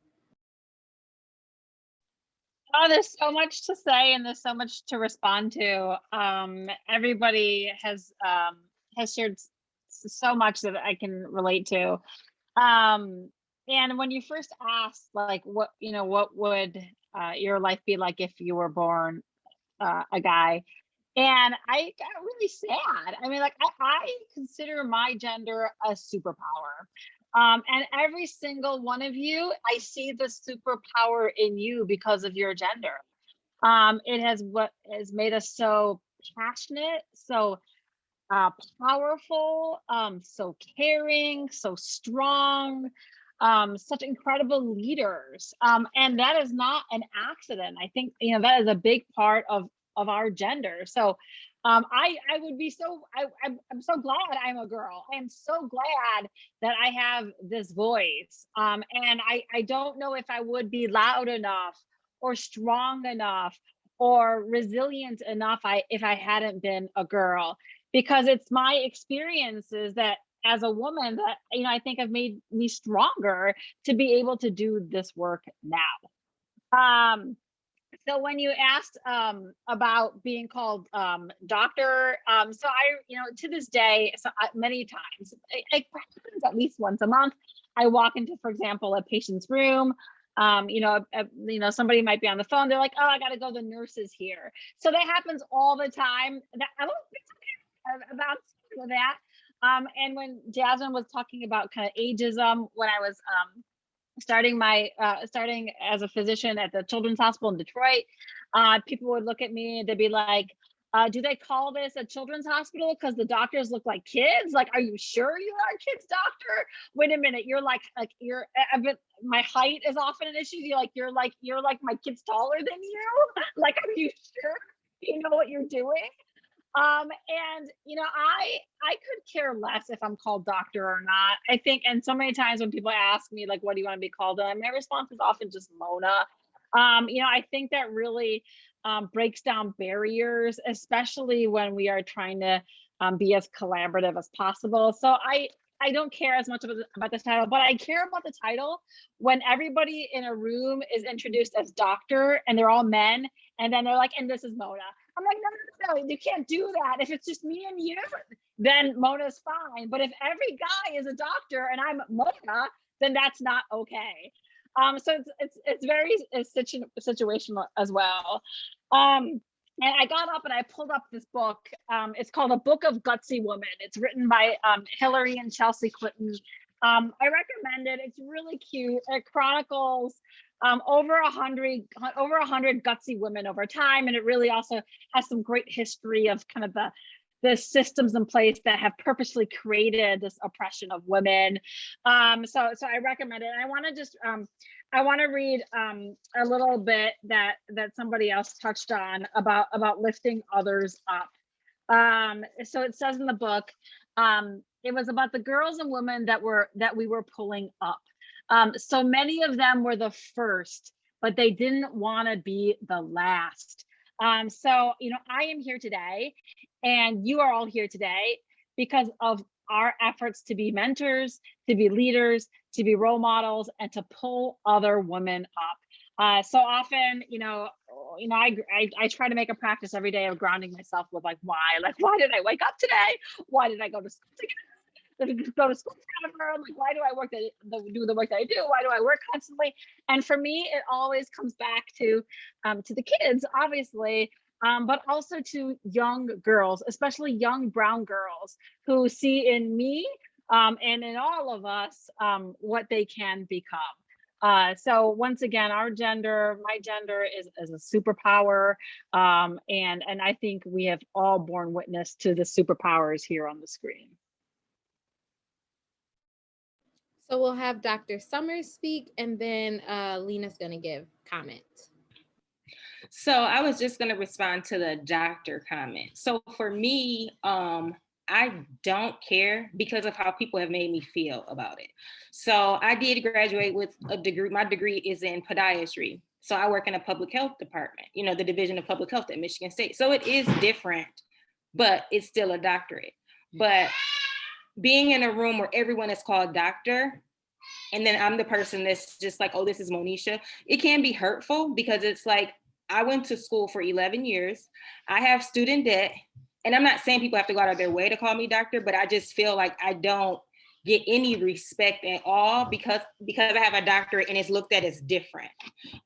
Speaker 3: Oh, there's so much to say and there's so much to respond to. Everybody has shared so much that I can relate to. And when you first asked, like, what would your life be like if you were born a guy? And I got really sad. I mean, like, I consider my gender a superpower. And every single one of you, I see the superpower in you because of your gender. It has what has made us so passionate, so powerful, so caring, so strong, such incredible leaders. And that is not an accident. I think, that is a big part of our gender. So I would be I'm so glad I'm a girl. I am so glad that I have this voice. And I don't know if I would be loud enough or strong enough or resilient enough if I hadn't been a girl, because it's my experiences that as a woman that, you know, I think have made me stronger to be able to do this work now. So when you asked about being called doctor, so I, you know, to this day, many times, it happens at least once a month. I walk into, for example, a patient's room. You know, somebody might be on the phone. They're like, "Oh, I got to go. The nurse is here." So that happens all the time. I don't think about that. And when Jasmine was talking about kind of ageism, when I was starting as a physician at the Children's Hospital in Detroit, people would look at me and they'd be like, do they call this a children's hospital because the doctors look like kids? Like, are you sure you are a kid's doctor? Wait a minute, you're like you're my height is often an issue. You're like my kid's taller than you. Like, are you sure you know what you're doing? And you know, I could care less if I'm called doctor or not. I think, and so many times when people ask me like, what do you want to be called? And my response is often just Mona. You know, I think that really breaks down barriers, especially when we are trying to be as collaborative as possible. So I don't care as much about this title, but I care about the title when everybody in a room is introduced as doctor and they're all men, and then they're like, and this is Mona. I'm like, no, you can't do that. If it's just me and you, then Mona's fine. But if every guy is a doctor and I'm Mona, then that's not okay. So it's very situational as well. And I got up and I pulled up this book. It's called A Book of Gutsy Woman. It's written by Hillary and Chelsea Clinton. I recommend it. It's really cute. It chronicles over 100 gutsy women over time, and it really also has some great history of kind of the systems in place that have purposely created this oppression of women. So I recommend it. And I want to just I want to read a little bit that somebody else touched on about lifting others up. So it says in the book, it was about the girls and women that we were pulling up. So many of them were the first, but they didn't want to be the last. So, you know, I am here today and you are all here today because of our efforts to be mentors, to be leaders, to be role models, and to pull other women up. So often, you know, I try to make a practice every day of grounding myself with like, why did I wake up today? Why did I go to school today? Go to school forever. Like, why do I do the work that I do? Why do I work constantly? And for me, it always comes back to the kids, obviously, but also to young girls, especially young brown girls who see in me and in all of us what they can become. So once again, my gender is a superpower, and I think we have all borne witness to the superpowers here on the screen.
Speaker 2: So we'll have Dr. Summers speak, and then Lena's going to give comments.
Speaker 6: So I was just going to respond to the doctor comment. So for me, I don't care because of how people have made me feel about it. So I did graduate with a degree. My degree is in podiatry. So I work in a public health department, you know, the Division of Public Health at Michigan State. So it is different, but it's still a doctorate. But being in a room where everyone is called doctor, and then I'm the person that's just like, oh, this is Monisha, it can be hurtful because it's like, I went to school for 11 years. I have student debt. And I'm not saying people have to go out of their way to call me doctor, but I just feel like I don't get any respect at all because I have a doctorate and it's looked at as different.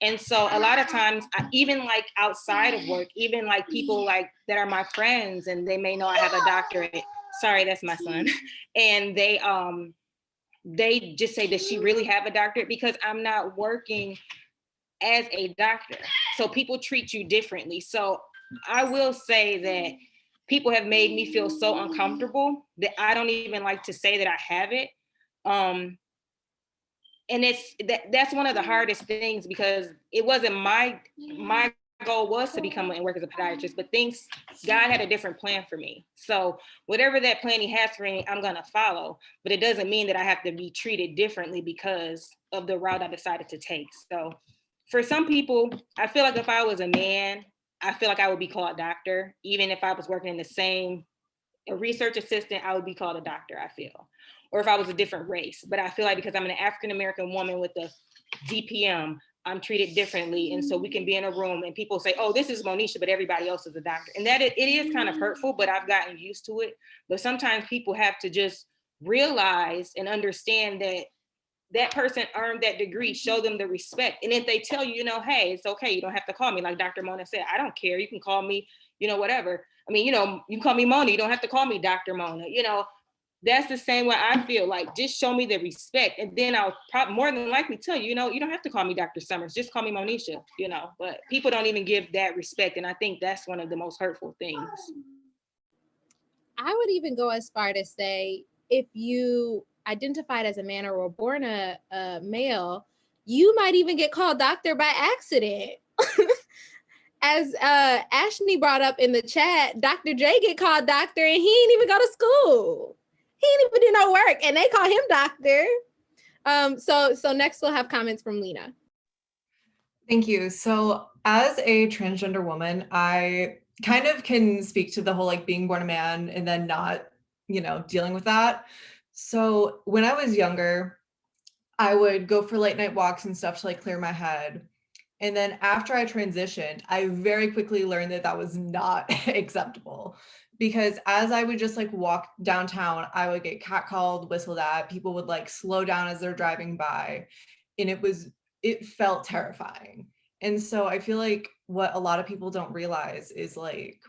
Speaker 6: And so a lot of times, even like outside of work, even like people like that are my friends and they may know I have a doctorate. Sorry, that's my son. And they just say, does she really have a doctorate? Because I'm not working as a doctor. So people treat you differently. So I will say that people have made me feel so uncomfortable that I don't even like to say that I have it. And that's one of the hardest things because it wasn't my goal was to become and work as a podiatrist, but God had a different plan for me. So whatever that plan he has for me, I'm gonna follow, but it doesn't mean that I have to be treated differently because of the route I decided to take. So for some people, I feel like if I was a man I feel like I would be called doctor. Even if I was working in the same, a research assistant, I would be called a doctor, I feel. Or if I was a different race. But I feel like because I'm an African-American woman with a DPM, I'm treated differently. And so we can be in a room and people say, oh, this is Monisha, but everybody else is a doctor. And that it is kind of hurtful, but I've gotten used to it. But sometimes people have to just realize and understand that that person earned that degree, show them the respect. And if they tell you, hey, it's okay, you don't have to call me, like Dr. Mona said, I don't care, you can call me, whatever. I mean, you can call me Mona, you don't have to call me Dr. Mona, that's the same way I feel. Like, just show me the respect. And then I'll probably more than likely tell you, you don't have to call me Dr. Summers, just call me Monisha, but people don't even give that respect. And I think that's one of the most hurtful things.
Speaker 2: I would even go as far to say, if you identified as a man or were born a male, you might even get called doctor by accident. As Ashley brought up in the chat, Dr. J get called doctor and he ain't even go to school. He ain't even do no work and they call him doctor. So next we'll have comments from Lena.
Speaker 4: Thank you. So as a transgender woman, I kind of can speak to the whole like being born a man and then not, dealing with that. So when I was younger, I would go for late night walks and stuff to like clear my head. And then after I transitioned, I very quickly learned that that was not acceptable, because as I would just like walk downtown, I would get catcalled, whistled at, people would like slow down as they're driving by, and it felt terrifying. And so I feel like what a lot of people don't realize is like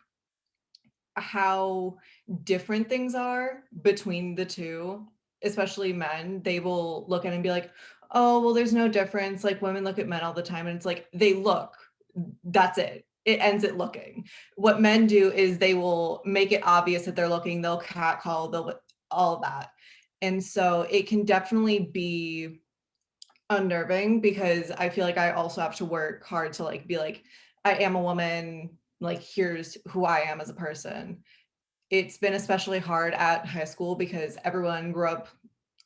Speaker 4: how different things are between the two, especially men. They will look at it and be like, oh, well, there's no difference. Like, women look at men all the time, and it's like, they look, that's it. It ends at looking. What men do is they will make it obvious that they're looking, they'll catcall, they'll all of that. And so it can definitely be unnerving, because I feel like I also have to work hard to like be like, I am a woman, like here's who I am as a person. It's been especially hard at high school because everyone grew up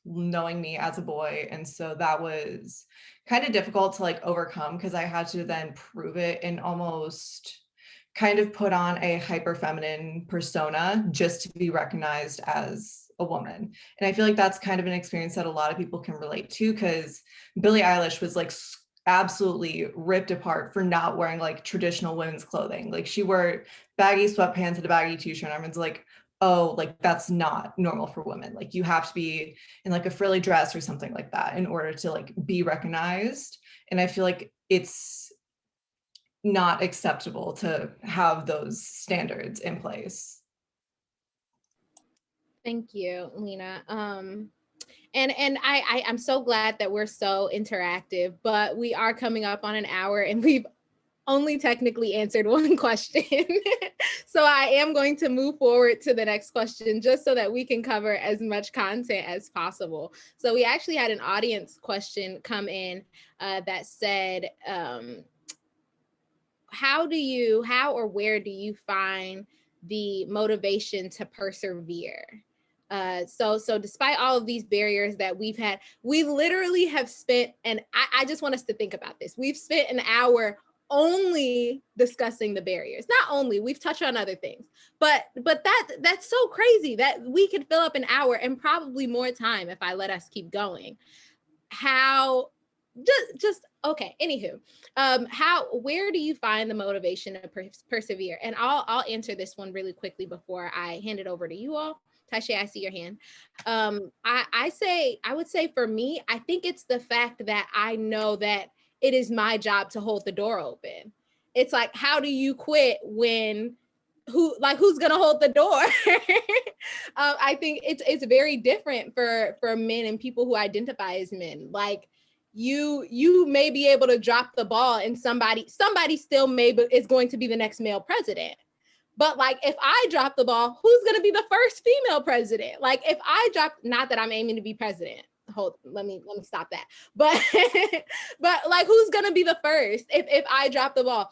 Speaker 4: knowing me as a boy, and so that was kind of difficult to like overcome, because I had to then prove it and almost kind of put on a hyper feminine persona just to be recognized as a woman. And I feel like that's kind of an experience that a lot of people can relate to, because Billie Eilish was like absolutely ripped apart for not wearing like traditional women's clothing. Like, she wore baggy sweatpants and a baggy t-shirt, and everyone's like, oh, like that's not normal for women. Like, you have to be in like a frilly dress or something like that in order to like be recognized. And I feel like it's not acceptable to have those standards in place.
Speaker 2: Thank you, Lena. And I'm so glad that we're so interactive, but we are coming up on an hour and we've only technically answered one question. So I am going to move forward to the next question just so that we can cover as much content as possible. So we actually had an audience question come in that said, how or where do you find the motivation to persevere? So despite all of these barriers that we've had, we literally have spent, and I just want us to think about this. We've spent an hour only discussing the barriers. Not only, we've touched on other things, but that's so crazy that we could fill up an hour and probably more time if I let us keep going. Okay, anywho, where do you find the motivation to persevere? And I'll answer this one really quickly before I hand it over to you all. Tasha, I see your hand. I would say for me, I think it's the fact that I know that it is my job to hold the door open. It's like, how do you quit when who's gonna hold the door? I think it's very different for men and people who identify as men. Like, you may be able to drop the ball and somebody still is going to be the next male president. But like, if I drop the ball, who's going to be the first female president? Like, if I drop, not that I'm aiming to be president. Let me stop that. But like, who's going to be the first if I drop the ball?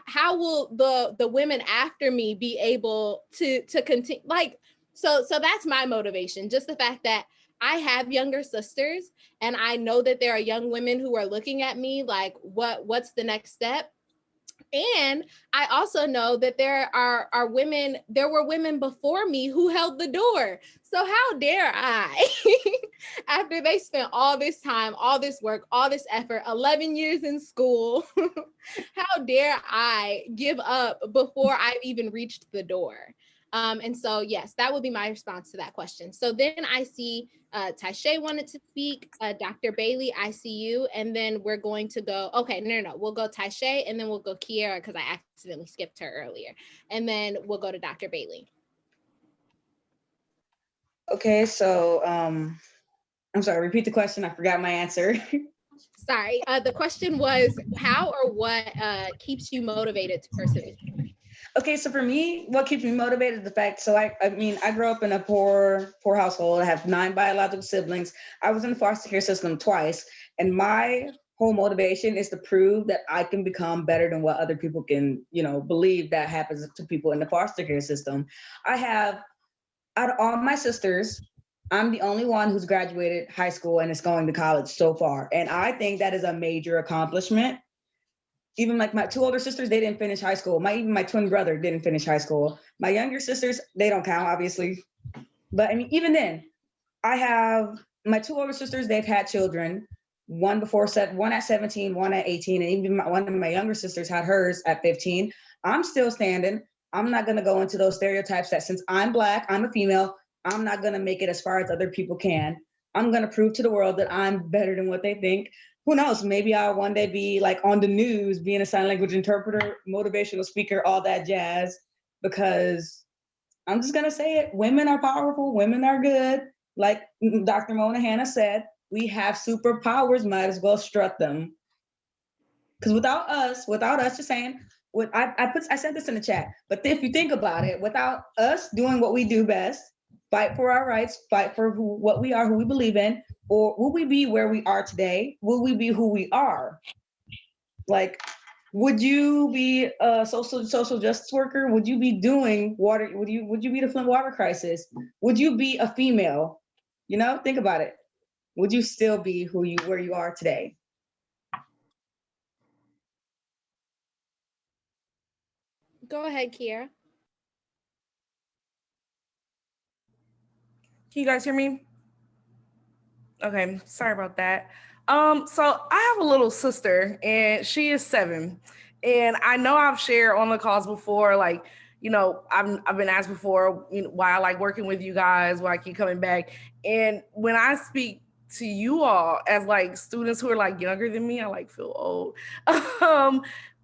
Speaker 2: How will the women after me be able to continue? Like, so that's my motivation. Just the fact that I have younger sisters, and I know that there are young women who are looking at me like, what's the next step? And I also know that there were women before me who held the door. So how dare I, after they spent all this time, all this work, all this effort, 11 years in school, how dare I give up before I've even reached the door? And so, yes, that would be my response to that question. So then I see Taisha wanted to speak, Dr. Bailey, I see you, and then we're going to go, okay, no, we'll go Taisha, and then we'll go Kiera, because I accidentally skipped her earlier, and then we'll go to Dr. Bailey.
Speaker 9: Okay, so I'm sorry, repeat the question. I forgot my answer.
Speaker 2: Sorry, the question was how or what keeps you motivated to persevere?
Speaker 9: Okay, so for me, what keeps me motivated is the fact, so I mean, I grew up in a poor household. I have 9 biological siblings. I was in the foster care system twice, and my whole motivation is to prove that I can become better than what other people can, believe that happens to people in the foster care system. Out of all my sisters, I'm the only one who's graduated high school and is going to college so far. And I think that is a major accomplishment. Even like my 2 older sisters, they didn't finish high school. Even my twin brother didn't finish high school. My younger sisters, they don't count, obviously. But I mean, even then, I have my 2 older sisters, they've had children. One at 17, one at 18, and even one of my younger sisters had hers at 15. I'm still standing. I'm not going to go into those stereotypes that since I'm Black, I'm a female, I'm not going to make it as far as other people can. I'm going to prove to the world that I'm better than what they think. Who knows? Maybe I'll one day be like on the news, being a sign language interpreter, motivational speaker, all that jazz, because I'm just going to say it. Women are powerful. Women are good. Like Dr. Mona Hanna said, we have superpowers, might as well strut them. Because without us, just saying, I said this in the chat, but if you think about it, without us doing what we do best, fight for our rights, fight for what we are, who we believe in, or will we be where we are today? Will we be who we are? Like, would you be a social justice worker? Would you be doing water? Would you be the Flint water crisis? Would you be a female? Think about it. Would you still be where you are today?
Speaker 2: Go ahead, Kiera.
Speaker 14: Can you guys hear me? Okay, sorry about that. So I have a little sister and she is 7. And I know I've shared on the calls before, like, I've been asked before, why I like working with you guys, why I keep coming back. And when I speak to you all as like students who are like younger than me, I like feel old.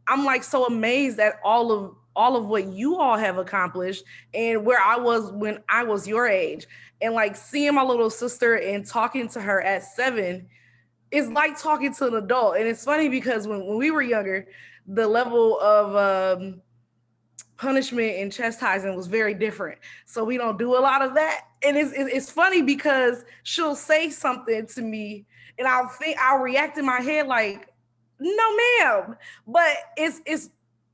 Speaker 14: I'm like so amazed at all of what you all have accomplished and where I was when I was your age. And like seeing my little sister and talking to her at 7 is like talking to an adult. And it's funny because when we were younger, the level of punishment and chastising was very different. So we don't do a lot of that. And it's funny because she'll say something to me and I'll react in my head like, no, ma'am. But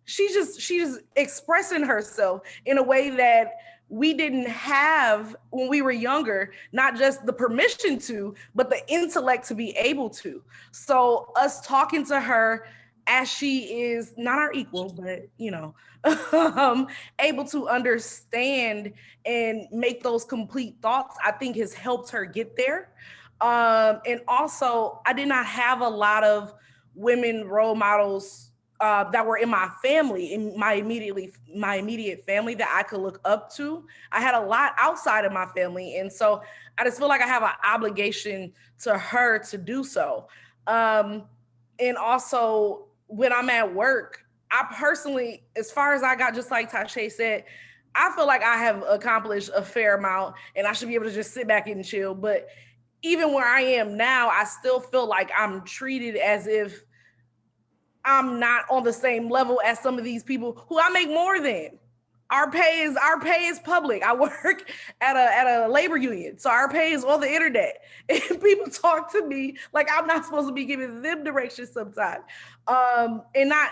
Speaker 14: she's just expressing herself in a way that we didn't have when we were younger, not just the permission to, but the intellect to be able to. So us talking to her as she is not our equal, but able to understand and make those complete thoughts, I think has helped her get there. And also, I did not have a lot of women role models that were in my family, in my immediate family that I could look up to. I had a lot outside of my family. And so I just feel like I have an obligation to her to do so. And also when I'm at work, I personally, as far as I got, just like Taisha said, I feel like I have accomplished a fair amount and I should be able to just sit back and chill. But even where I am now, I still feel like I'm treated as if I'm not on the same level as some of these people who I make more than. Our pay is public. I work at a labor union, so our pay is on the internet. And people talk to me like I'm not supposed to be giving them directions sometimes, and not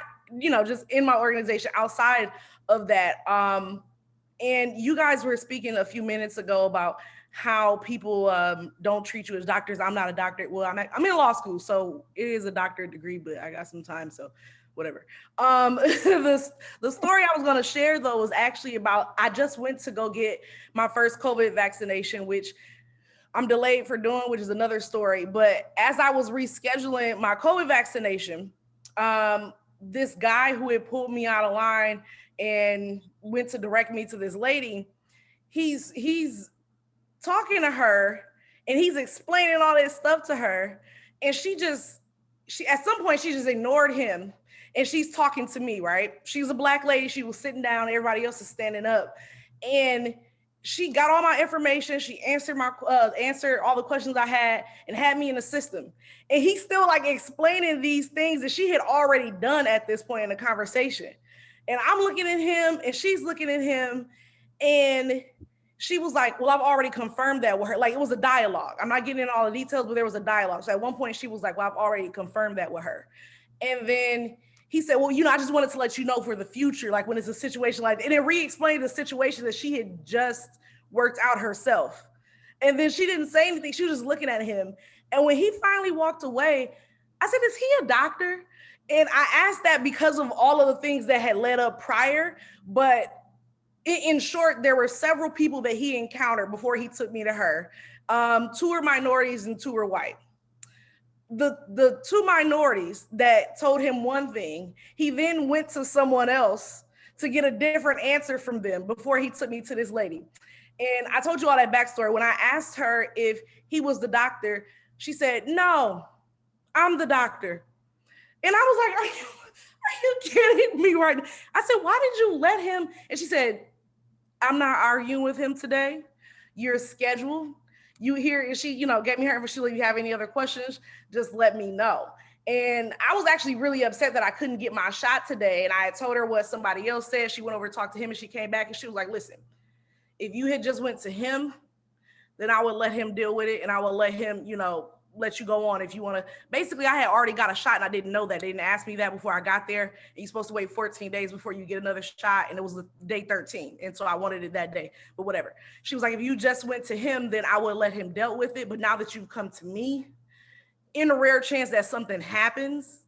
Speaker 14: just in my organization. Outside of that, and you guys were speaking a few minutes ago about how people don't treat you as doctors. I'm not a doctor. Well, I'm in law school, so it is a doctorate degree, but I got some time, so whatever. The story I was going to share though was actually about, I just went to go get my first COVID vaccination, which I'm delayed for doing, which is another story. But as I was rescheduling my COVID vaccination, this guy who had pulled me out of line and went to direct me to this lady, he's talking to her and he's explaining all this stuff to her, and she at some point she just ignored him and she's talking to me, right? She's a Black lady, she was sitting down, everybody else is standing up, and she got all my information, she answered answered all the questions I had and had me in the system. And he's still like explaining these things that she had already done at this point in the conversation. And I'm looking at him and she's looking at him, and she was like, well, I've already confirmed that with her. Like, it was a dialogue. I'm not getting into all the details, but there was a dialogue. So at one point she was like, well, I've already confirmed that with her. And then he said, well, I just wanted to let you know for the future, like when it's a situation like that. And it re-explained the situation that she had just worked out herself. And then she didn't say anything. She was just looking at him. And when he finally walked away, I said, is he a doctor? And I asked that because of all of the things that had led up prior. But in short, there were several people that he encountered before he took me to her. 2 were minorities and 2 were white. The 2 minorities that told him one thing, he then went to someone else to get a different answer from them before he took me to this lady. And I told you all that backstory. When I asked her if he was the doctor, she said, no, I'm the doctor. And I was like, are you kidding me right now? I said, why did you let him? And she said, I'm not arguing with him today. You're scheduled. You hear, and she, get me her information. If you have any other questions, just let me know. And I was actually really upset that I couldn't get my shot today. And I had told her what somebody else said. She went over to talk to him and she came back and she was like, listen, if you had just went to him, then I would let him deal with it. And I would let him, let you go on if you want to. Basically, I had already got a shot and I didn't know that. They didn't ask me that before I got there. And you're supposed to wait 14 days before you get another shot. And it was day 13. And so I wanted it that day, but whatever. She was like, if you just went to him, then I would let him deal with it. But now that you've come to me, in a rare chance that something happens,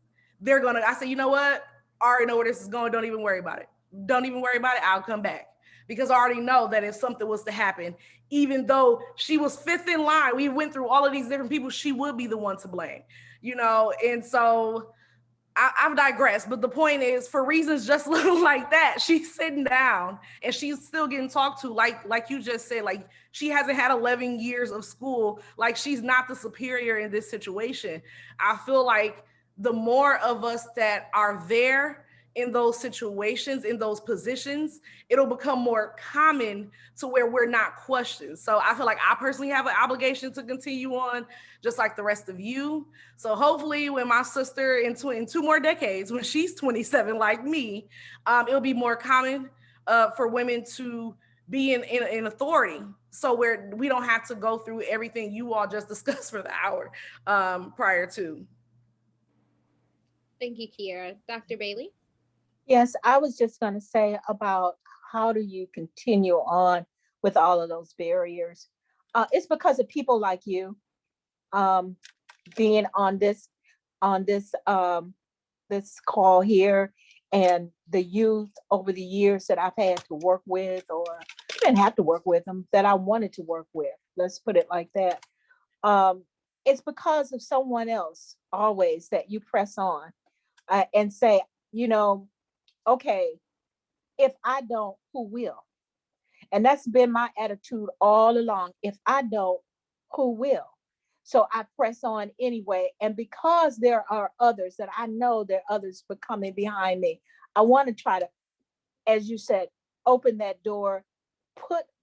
Speaker 14: I said, you know what? I already know where this is going. Don't even worry about it. Don't even worry about it. I'll come back. Because I already know that if something was to happen, even though she was 5th in line, we went through all of these different people, she would be the one to blame, And so I've digressed. But the point is, for reasons just like that, she's sitting down and she's still getting talked to, like you just said, like she hasn't had 11 years of school, like she's not the superior in this situation. I feel like the more of us that are there in those situations, in those positions, it'll become more common to where we're not questioned. So I feel like I personally have an obligation to continue on, just like the rest of you. So hopefully when my sister in 2 more decades, when she's 27 like me, it'll be more common for women to be in authority. So where we don't have to go through everything you all just discussed for the hour prior to.
Speaker 2: Thank you, Kiera. Dr. Bailey?
Speaker 10: Yes, I was just going to say about how do you continue on with all of those barriers? It's because of people like you being on this this call here, and the youth over the years that I've had to work with, or I didn't have to work with them, that I wanted to work with. Let's put it like that. It's because of someone else always that you press on and say, okay, if I don't, who will? And that's been my attitude all along. If I don't, who will? So I press on anyway. And because there are others that I know there are others coming behind me, I want to try to, as you said, open that door,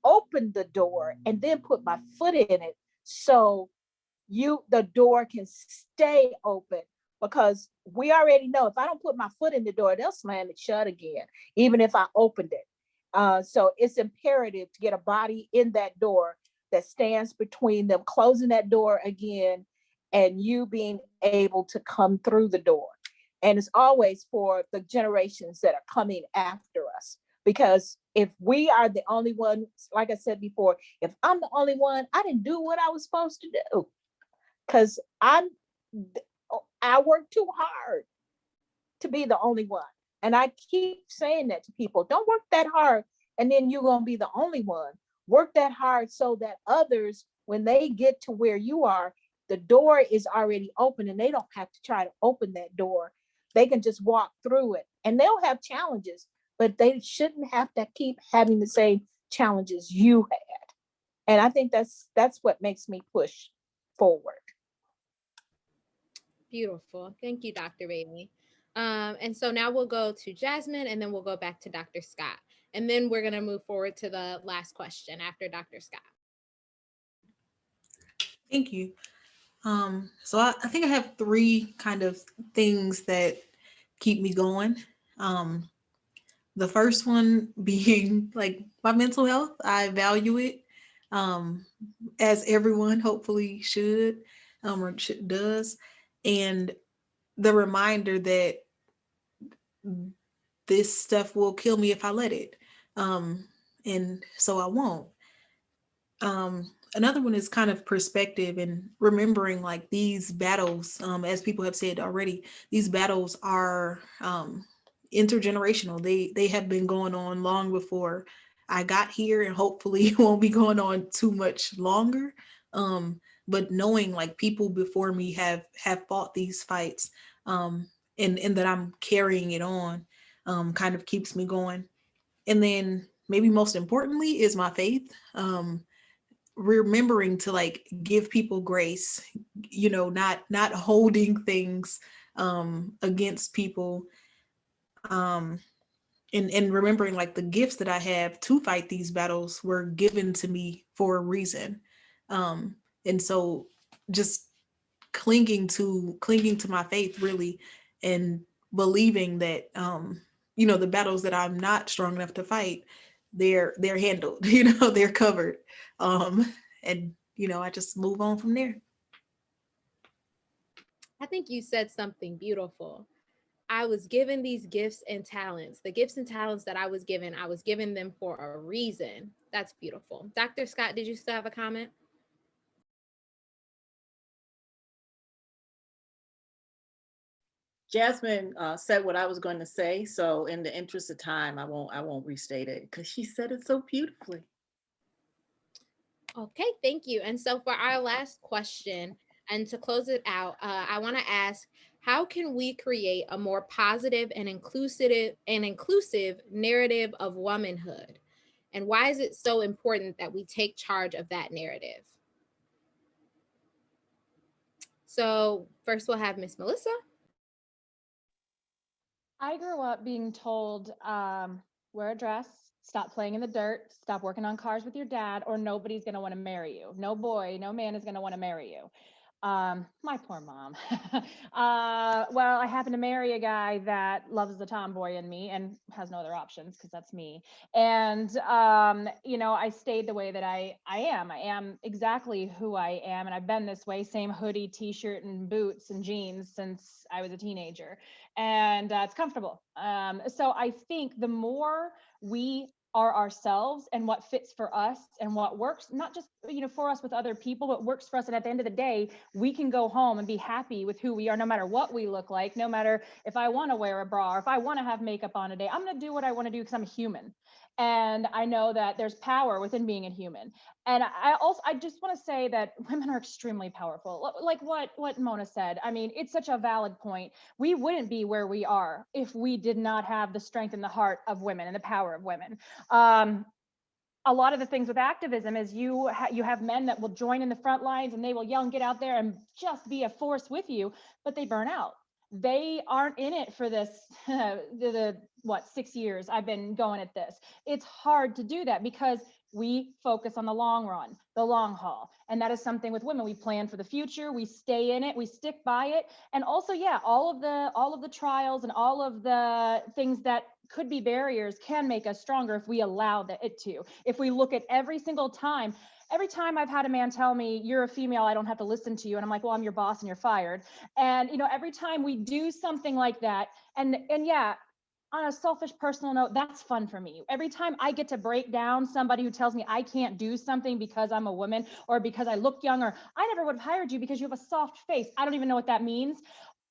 Speaker 10: open the door, and then put my foot in it so the door can stay open. Because we already know if I don't put my foot in the door, they'll slam it shut again, even if I opened it. So it's imperative to get a body in that door that stands between them closing that door again and you being able to come through the door. And it's always for the generations that are coming after us. Because if we are the only one, like I said before, if I'm the only one, I didn't do what I was supposed to do. Because I worked too hard to be the only one. And I keep saying that to people. Don't work that hard and then you're going to be the only one. Work that hard so that others, when they get to where you are, the door is already open and they don't have to try to open that door. They can just walk through it, and they'll have challenges, but they shouldn't have to keep having the same challenges you had. And I think that's what makes me push forward.
Speaker 2: Beautiful. Thank you, Dr. Bailey. And so now we'll go to Jasmine, and then we'll go back to Dr. Scott. And then we're going to move forward to the last question after Dr. Scott.
Speaker 11: Thank you. So I think I have three kind of things that keep me going. The first one being like my mental health. I value it, as everyone hopefully should, or does. And the reminder that this stuff will kill me if I let it. And so I won't. Another one is kind of perspective and remembering like these battles, as people have said already, these battles are intergenerational. They have been going on long before I got here, and hopefully won't be going on too much longer. But knowing like people before me have fought these fights, and that I'm carrying it on, kind of keeps me going. And then maybe most importantly is my faith. Remembering to like give people grace, not holding things against people, and remembering like the gifts that I have to fight these battles were given to me for a reason. And so just clinging to my faith really, and believing that the battles that I'm not strong enough to fight, they're handled, they're covered. And I just move on from there.
Speaker 2: I think you said something beautiful. I was given these gifts and talents. The gifts and talents that I was given them for a reason. That's beautiful. Dr. Scott, did you still have a comment?
Speaker 7: Jasmine said what I was going to say, so in the interest of time, I won't restate it because she said it so beautifully.
Speaker 2: Okay, thank you. And so for our last question, and to close it out, I want to ask, how can we create a more positive and inclusive narrative of womanhood? And why is it so important that we take charge of that narrative? So first we'll have Miss Melissa.
Speaker 5: I grew up being told, wear a dress, stop playing in the dirt, stop working on cars with your dad, or nobody's going to want to marry you. No boy, no man is going to want to marry you. My poor mom. Well, I happen to marry a guy that loves the tomboy in me and has no other options because that's me. And, I stayed the way that I am. I am exactly who I am. And I've been this way, same hoodie, t-shirt, and boots and jeans since I was a teenager. And it's comfortable. So I think the more we are ourselves and what fits for us and what works, not just, for us with other people, but works for us. And at the end of the day, we can go home and be happy with who we are, no matter what we look like, no matter if I want to wear a bra or if I want to have makeup on a day. I'm going to do what I want to do because I'm a human. And I know that there's power within being a human. And I just want to say that women are extremely powerful. Like what Mona said. I mean, it's such a valid point. We wouldn't be where we are if we did not have the strength and the heart of women and the power of women. A lot of the things with activism is you have men that will join in the front lines and they will yell and get out there and just be a force with you, but they burn out. They aren't in it for this, the 6 years I've been going at this. It's hard to do that because we focus on the long run, the long haul. And that is something with women. We plan for the future, we stay in it, we stick by it. And also, all of the trials and all of the things that could be barriers can make us stronger if we allow it to. If we look at every time I've had a man tell me, you're a female, I don't have to listen to you. And I'm like, well, I'm your boss and you're fired. And, every time we do something like that, and on a selfish personal note, that's fun for me. Every time I get to break down somebody who tells me I can't do something because I'm a woman or because I look young, or I never would have hired you because you have a soft face. I don't even know what that means.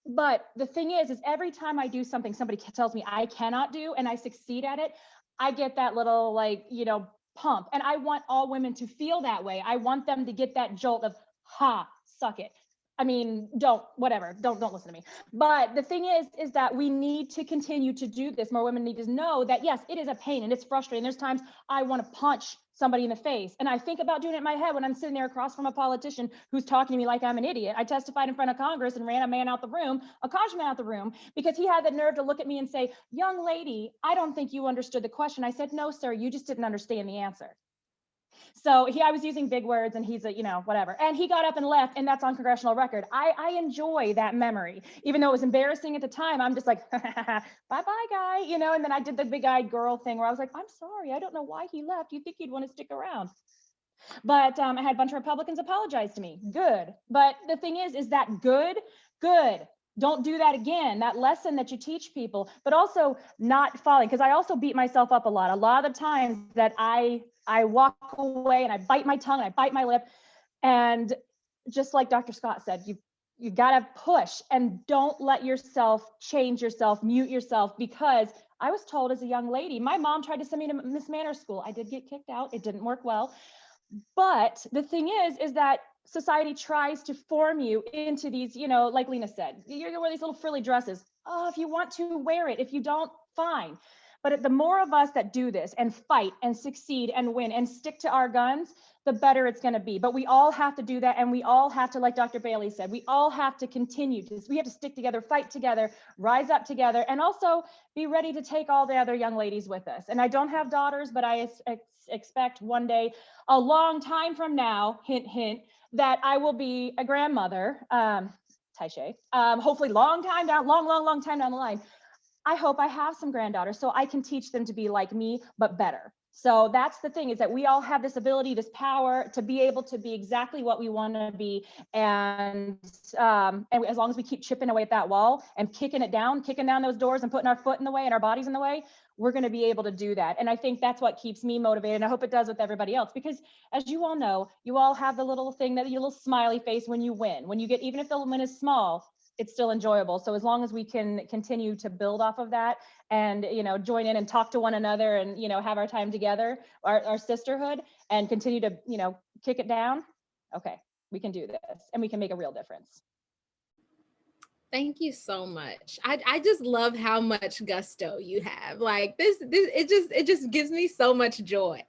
Speaker 5: But the thing is every time I do something somebody tells me I cannot do and I succeed at it, I get that little like, you know, pump. And I want all women to feel that way. I want them to get that jolt of, ha, suck it. I mean, don't listen to me. But the thing is that we need to continue to do this. More women need to know that, yes, it is a pain and it's frustrating. There's times I want to punch somebody in the face. And I think about doing it in my head when I'm sitting there across from a politician who's talking to me like I'm an idiot. I testified in front of Congress and ran a man out the room, a college man out the room, because he had the nerve to look at me and say, young lady, I don't think you understood the question. I said, no, sir, you just didn't understand the answer. So I was using big words and he's a, you know, whatever. And he got up and left and that's on congressional record. I enjoy that memory, even though it was embarrassing at the time. I'm just like, bye-bye guy, you know, and then I did the big eyed girl thing where I was like, I'm sorry, I don't know why he left. You think he'd want to stick around. But I had a bunch of Republicans apologize to me. Good. But the thing is that good? Good. Don't do that again. That lesson that you teach people, but also not falling. Because I also beat myself up a lot. A lot of the times that I walk away and I bite my tongue and I bite my lip. And just like Dr. Scott said, you got to push and don't let yourself change yourself, mute yourself, because I was told as a young lady, my mom tried to send me to Miss Manners School. I did get kicked out. It didn't work well. But the thing is that society tries to form you into these, you know, like Lena said, you're gonna wear these little frilly dresses. Oh, if you want to wear it, if you don't, fine. But the more of us that do this and fight and succeed and win and stick to our guns, the better it's going to be. But we all have to do that. And we all have to, like Dr. Bailey said, we all have to continue to, we have to stick together, fight together, rise up together, and also be ready to take all the other young ladies with us. And I don't have daughters, but I expect one day, a long time from now, hint, hint, that I will be a grandmother, Taishay, hopefully long time down the line. I hope I have some granddaughters so I can teach them to be like me, but better. So that's the thing, is that we all have this ability, this power to be able to be exactly what we want to be. And as long as we keep chipping away at that wall and kicking down those doors and putting our foot in the way and our bodies in the way, we're going to be able to do that. And I think that's what keeps me motivated. And I hope it does with everybody else, because as you all know, you all have the little thing, that your little smiley face when you win, when you get, even if the win is small, it's still enjoyable. So as long as we can continue to build off of that and, you know, join in and talk to one another and, you know, have our time together, our sisterhood, and continue to, you know, kick it down. Okay, we can do this and we can make a real difference.
Speaker 2: Thank you so much. I just love how much gusto you have. Like it just gives me so much joy.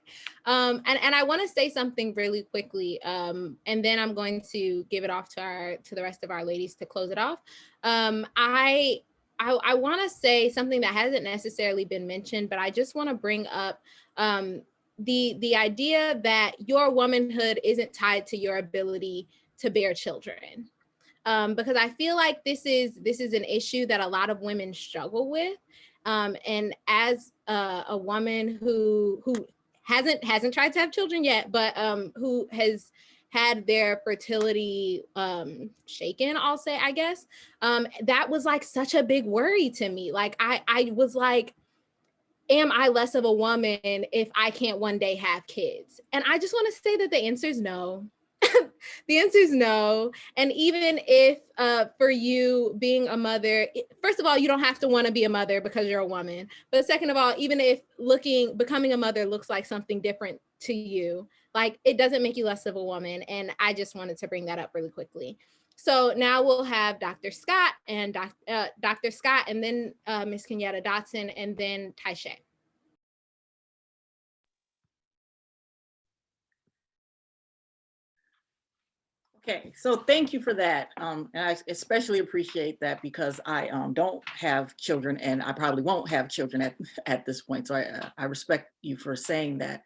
Speaker 2: And I want to say something really quickly. And then I'm going to give it off to the rest of our ladies to close it off. I want to say something that hasn't necessarily been mentioned, but I just want to bring up the idea that your womanhood isn't tied to your ability to bear children. Because I feel like this is an issue that a lot of women struggle with. And as a woman who hasn't tried to have children yet, but who has had their fertility shaken, I'll say, I guess, that was like such a big worry to me. Like I was like, am I less of a woman if I can't one day have kids? And I just want to say that the answer is no. The answer is no. And even if for you being a mother, first of all, you don't have to want to be a mother because you're a woman. But second of all, even if becoming a mother looks like something different to you, like it doesn't make you less of a woman. And I just wanted to bring that up really quickly. So now we'll have Dr. Scott and Dr. Scott, and then Ms. Kenyatta Dotson, and then Taishay.
Speaker 7: Okay, so thank you for that. And I especially appreciate that because I don't have children and I probably won't have children at this point. So I respect you for saying that.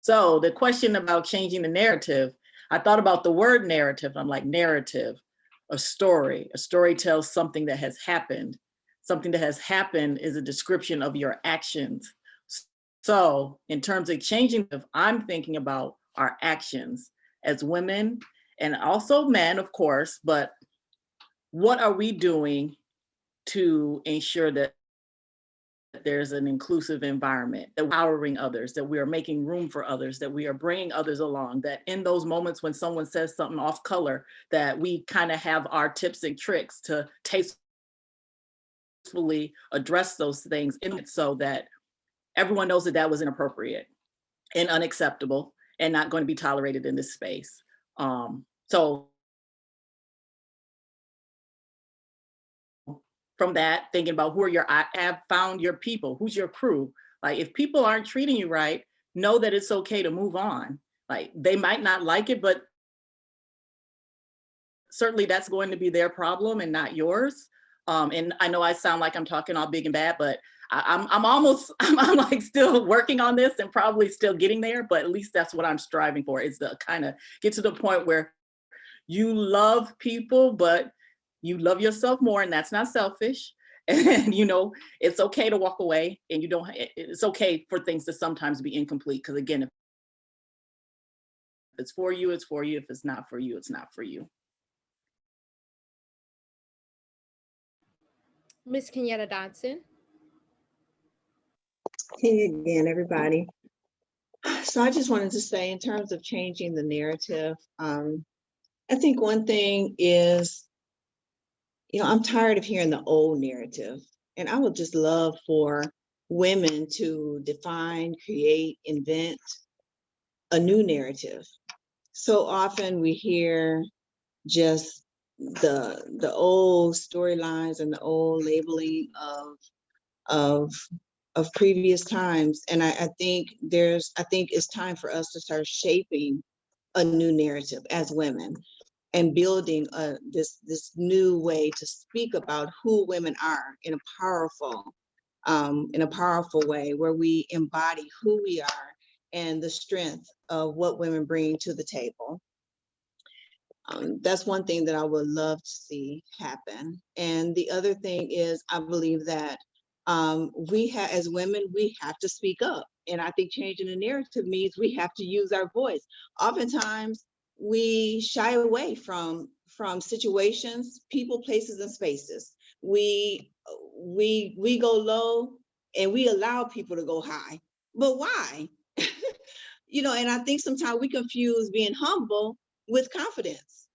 Speaker 7: So the question about changing the narrative, I thought about the word narrative. I'm like, narrative, a story. A story tells something that has happened. Something that has happened is a description of your actions. So in terms of changing, I'm thinking about our actions as women and also men, of course, but what are we doing to ensure that there's an inclusive environment, that we're empowering others, that we are making room for others, that we are bringing others along, that in those moments when someone says something off color, that we kind of have our tips and tricks to tastefully address those things so that everyone knows that that was inappropriate and unacceptable and not going to be tolerated in this space. So from that, thinking about I have found your people, who's your crew. Like if people aren't treating you right, know that it's okay to move on. Like they might not like it, but certainly that's going to be their problem and not yours. And I know I sound like I'm talking all big and bad, but I'm like still working on this and probably still getting there, but at least that's what I'm striving for, is to kind of get to the point where you love people, but you love yourself more, and that's not selfish. And you know, it's okay to walk away, and it's okay for things to sometimes be incomplete. Because again, if it's for you, it's for you. If it's not for you, it's not for you.
Speaker 2: Miss Kenyatta Dodson.
Speaker 12: Hey again, everybody. So I just wanted to say, in terms of changing the narrative, I think one thing is, I'm tired of hearing the old narrative, and I would just love for women to define, create, invent a new narrative. So often we hear just the old storylines and the old labeling of previous times, and I think it's time for us to start shaping a new narrative as women, and building this new way to speak about who women are in a powerful way, where we embody who we are and the strength of what women bring to the table. That's one thing that I would love to see happen. And the other thing is, I believe that as women, we have to speak up. And I think changing the narrative means we have to use our voice. Oftentimes, we shy away from situations, people, places, and spaces. We go low and we allow people to go high. But why? And I think sometimes we confuse being humble with confidence.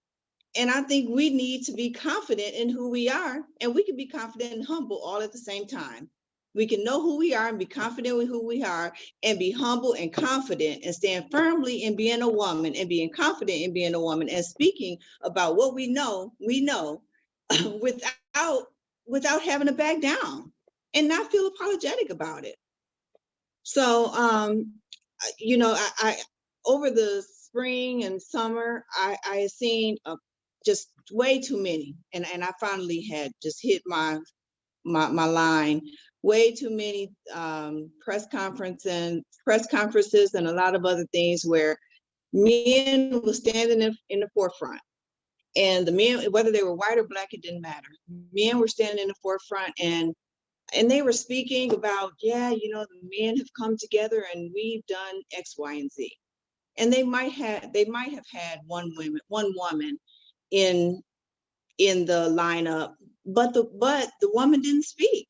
Speaker 12: And I think we need to be confident in who we are, and we can be confident and humble all at the same time. We can know who we are and be confident with who we are, and be humble and confident and stand firmly in being a woman, and being confident in being a woman, and speaking about what we know without having to back down and not feel apologetic about it. So, I over the spring and summer, I seen just way too many, and I finally had just hit my line. Way too many press conferences and a lot of other things where men were standing in the forefront, and the men, whether they were white or black, it didn't matter. Men were standing in the forefront, and they were speaking about, the men have come together and we've done X, Y, and Z. And they might have had one woman in the lineup, but the woman didn't speak.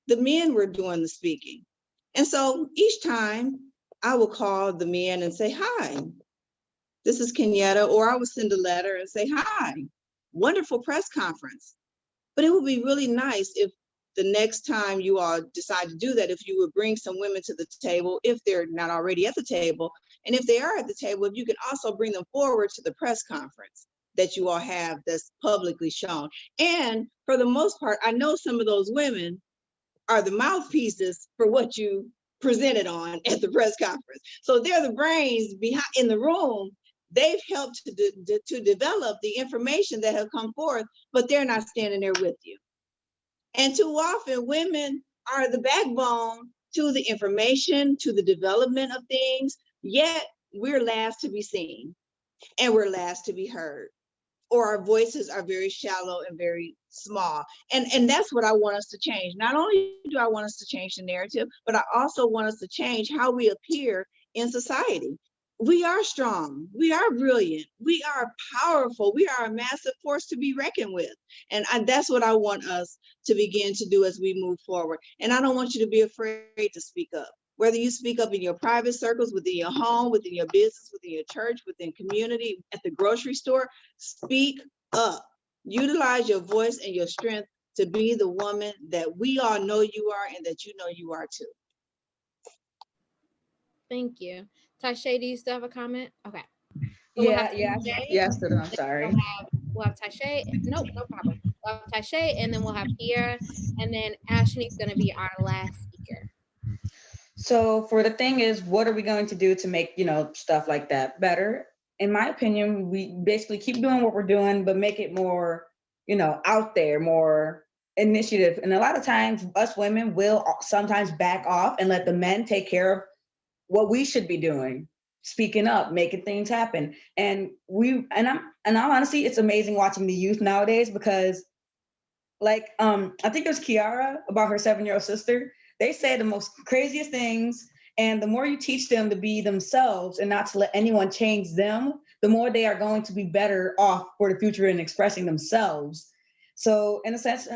Speaker 12: The men were doing the speaking. And so each time I will call the men and say, "Hi, this is Kenyatta," or I would send a letter and say, "Hi, wonderful press conference." But it would be really nice if the next time you all decide to do that, if you would bring some women to the table, if they're not already at the table. And if they are at the table, if you can also bring them forward to the press conference that you all have that's publicly shown. And for the most part, I know some of those women are the mouthpieces for what you presented on at the press conference. So they're the brains behind in the room. They've helped to develop the information that have come forth, but they're not standing there with you. And too often, women are the backbone to the information, to the development of things, yet we're last to be seen and we're last to be heard, or our voices are very shallow and very small. And that's what I want us to change. Not only do I want us to change the narrative, but I also want us to change how we appear in society. we are strong. We are brilliant. We are powerful. We are a massive force to be reckoned with. And that's what I want us to begin to do as we move forward. And I don't want you to be afraid to speak up. Whether you speak up in your private circles, within your home, within your business, within your church, within community, at the grocery store, speak up. Utilize your voice and your strength to be the woman that we all know you are and that you know you are too.
Speaker 2: Thank you. Tashay, do you still have a comment? Okay. So
Speaker 9: Yeah, I'm sorry.
Speaker 2: We'll have Tashay. Nope, no problem. We'll have Tashay, and then we'll have Kiera, and then Ashley's going to be our last speaker.
Speaker 9: So for the thing is, what are we going to do to make, stuff like that better? In my opinion, we basically keep doing what we're doing, but make it more, out there, more initiative. And a lot of times us women will sometimes back off and let the men take care of what we should be doing, speaking up, making things happen. And I'm honestly, it's amazing watching the youth nowadays because I think it was Kiara about her 7-year-old sister. They say the most craziest things. And the more you teach them to be themselves and not to let anyone change them, the more they are going to be better off for the future in expressing themselves. So in a sense,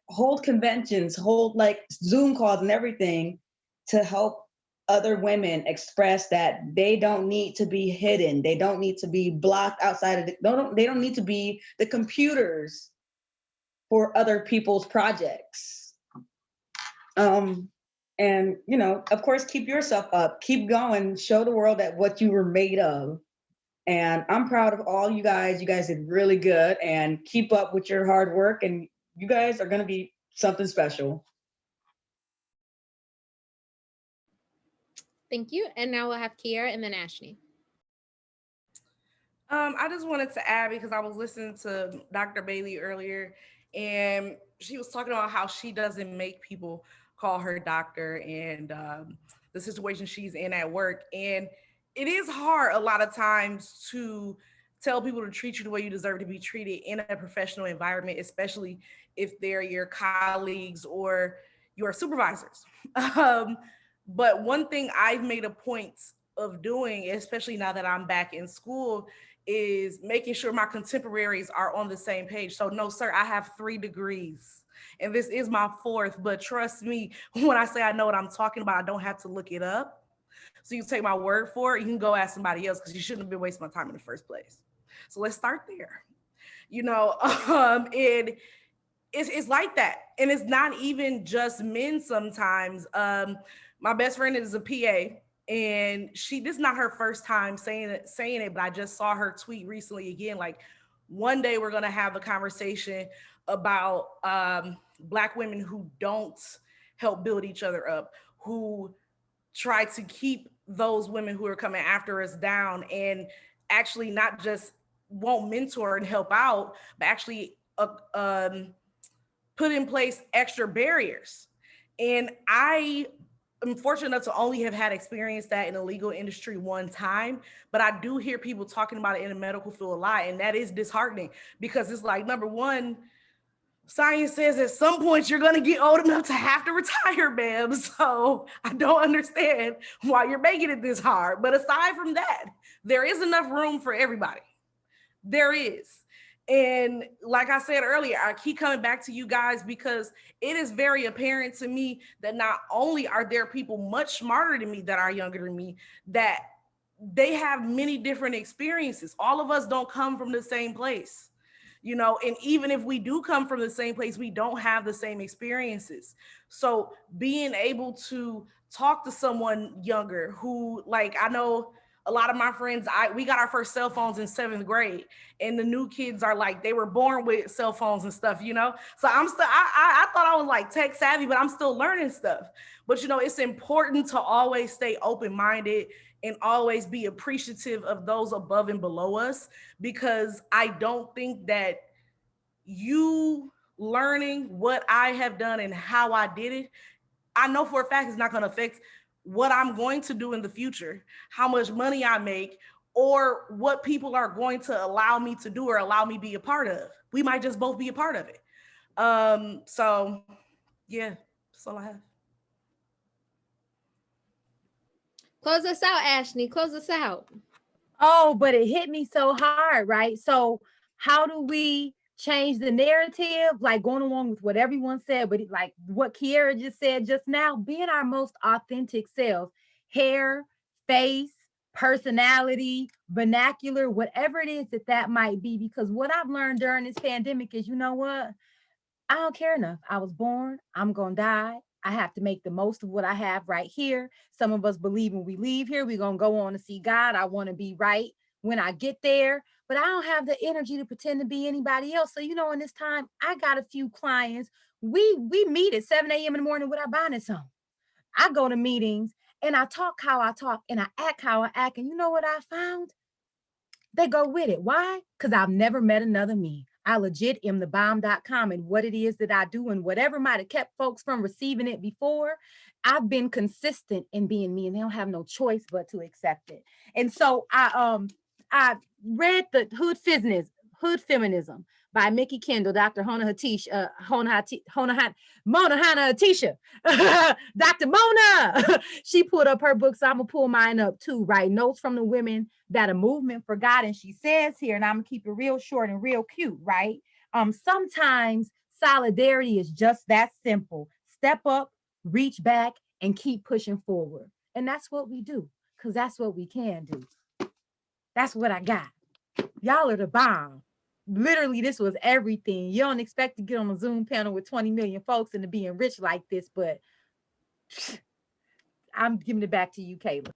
Speaker 9: hold conventions, hold Zoom calls and everything to help other women express that they don't need to be hidden. They don't need to be blocked outside of they don't need to be the computers for other people's projects. And of course, keep yourself up, keep going, show the world that what you were made of. And I'm proud of all you guys. You guys did really good, and keep up with your hard work, and you guys are going to be something special.
Speaker 2: Thank you. And now we'll have Kiera and then Ashley.
Speaker 14: I just wanted to add, because I was listening to Dr. Bailey earlier, and she was talking about how she doesn't make people call her doctor, and the situation she's in at work. And it is hard a lot of times to tell people to treat you the way you deserve to be treated in a professional environment, especially if they're your colleagues or your supervisors. But one thing I've made a point of doing, especially now that I'm back in school, is making sure my contemporaries are on the same page. So no, sir, I have 3 degrees and this is my 4th, but trust me, when I say I know what I'm talking about, I don't have to look it up. So you can take my word for it. You can go ask somebody else, because you shouldn't have been wasting my time in the first place. So let's start there. It's like that. And it's not even just men sometimes. My best friend is a PA, and this is not her first time saying it, but I just saw her tweet recently again, one day we're going to have a conversation about Black women who don't help build each other up, who try to keep those women who are coming after us down, and actually not just won't mentor and help out, but actually put in place extra barriers. And I am fortunate enough to only have had experienced that in the legal industry one time, but I do hear people talking about it in the medical field a lot, and that is disheartening, because it's number one, science says at some point you're going to get old enough to have to retire, ma'am. So I don't understand why you're making it this hard. But aside from that, there is enough room for everybody. There is. And like I said earlier, I keep coming back to you guys because it is very apparent to me that not only are there people much smarter than me that are younger than me, that they have many different experiences. All of us don't come from the same place. And even if we do come from the same place, we don't have the same experiences. So being able to talk to someone younger who, I know a lot of my friends, we got our first cell phones in 7th grade, and the new kids are they were born with cell phones and stuff, So I'm still, I thought I was tech savvy, but I'm still learning stuff. But it's important to always stay open-minded and always be appreciative of those above and below us, because I don't think that you learning what I have done and how I did it, I know for a fact it's not going to affect what I'm going to do in the future, how much money I make, or what people are going to allow me to do or allow me be a part of. We might just both be a part of it. So yeah, that's all I have.
Speaker 2: Close us out, Ashley. Close us out.
Speaker 13: Oh, but it hit me so hard, right? So how do we change the narrative? Like going along with what everyone said, but like what Kiera just said just now, being our most authentic selves, hair, face, personality, vernacular, whatever it is that might be. Because what I've learned during this pandemic is, you know what? I don't care enough. I was born, I'm going to die. I have to make the most of what I have right here. Some of us believe when we leave here, we're going to go on to see God. I want to be right when I get there, but I don't have the energy to pretend to be anybody else. So, you know, in this time, I got a few clients. We meet at 7 a.m. in the morning with our bonnets on. I go to meetings and I talk how I talk and I act how I act. And you know what I found? They go with it. Why? Because I've never met another me. I legit am the bomb.com and what it is that I do and whatever might have kept folks from receiving it before, I've been consistent in being me and they don't have no choice but to accept it. And so I read the Hood Feminism by Mickey Kendall, Dr. Mona Hana Atisha. Dr. Mona, she put up her book, so I'm gonna pull mine up too, right? Notes from the women that a movement forgot. And she says here, and I'm gonna keep it real short and real cute, right? Sometimes solidarity is just that simple. Step up, reach back, and keep pushing forward. And that's what we do, because that's what we can do. That's what I got. Y'all are the bomb. Literally, this was everything. You don't expect to get on a Zoom panel with 20 million folks and to be enriched like this, but I'm giving it back to you, Kayla.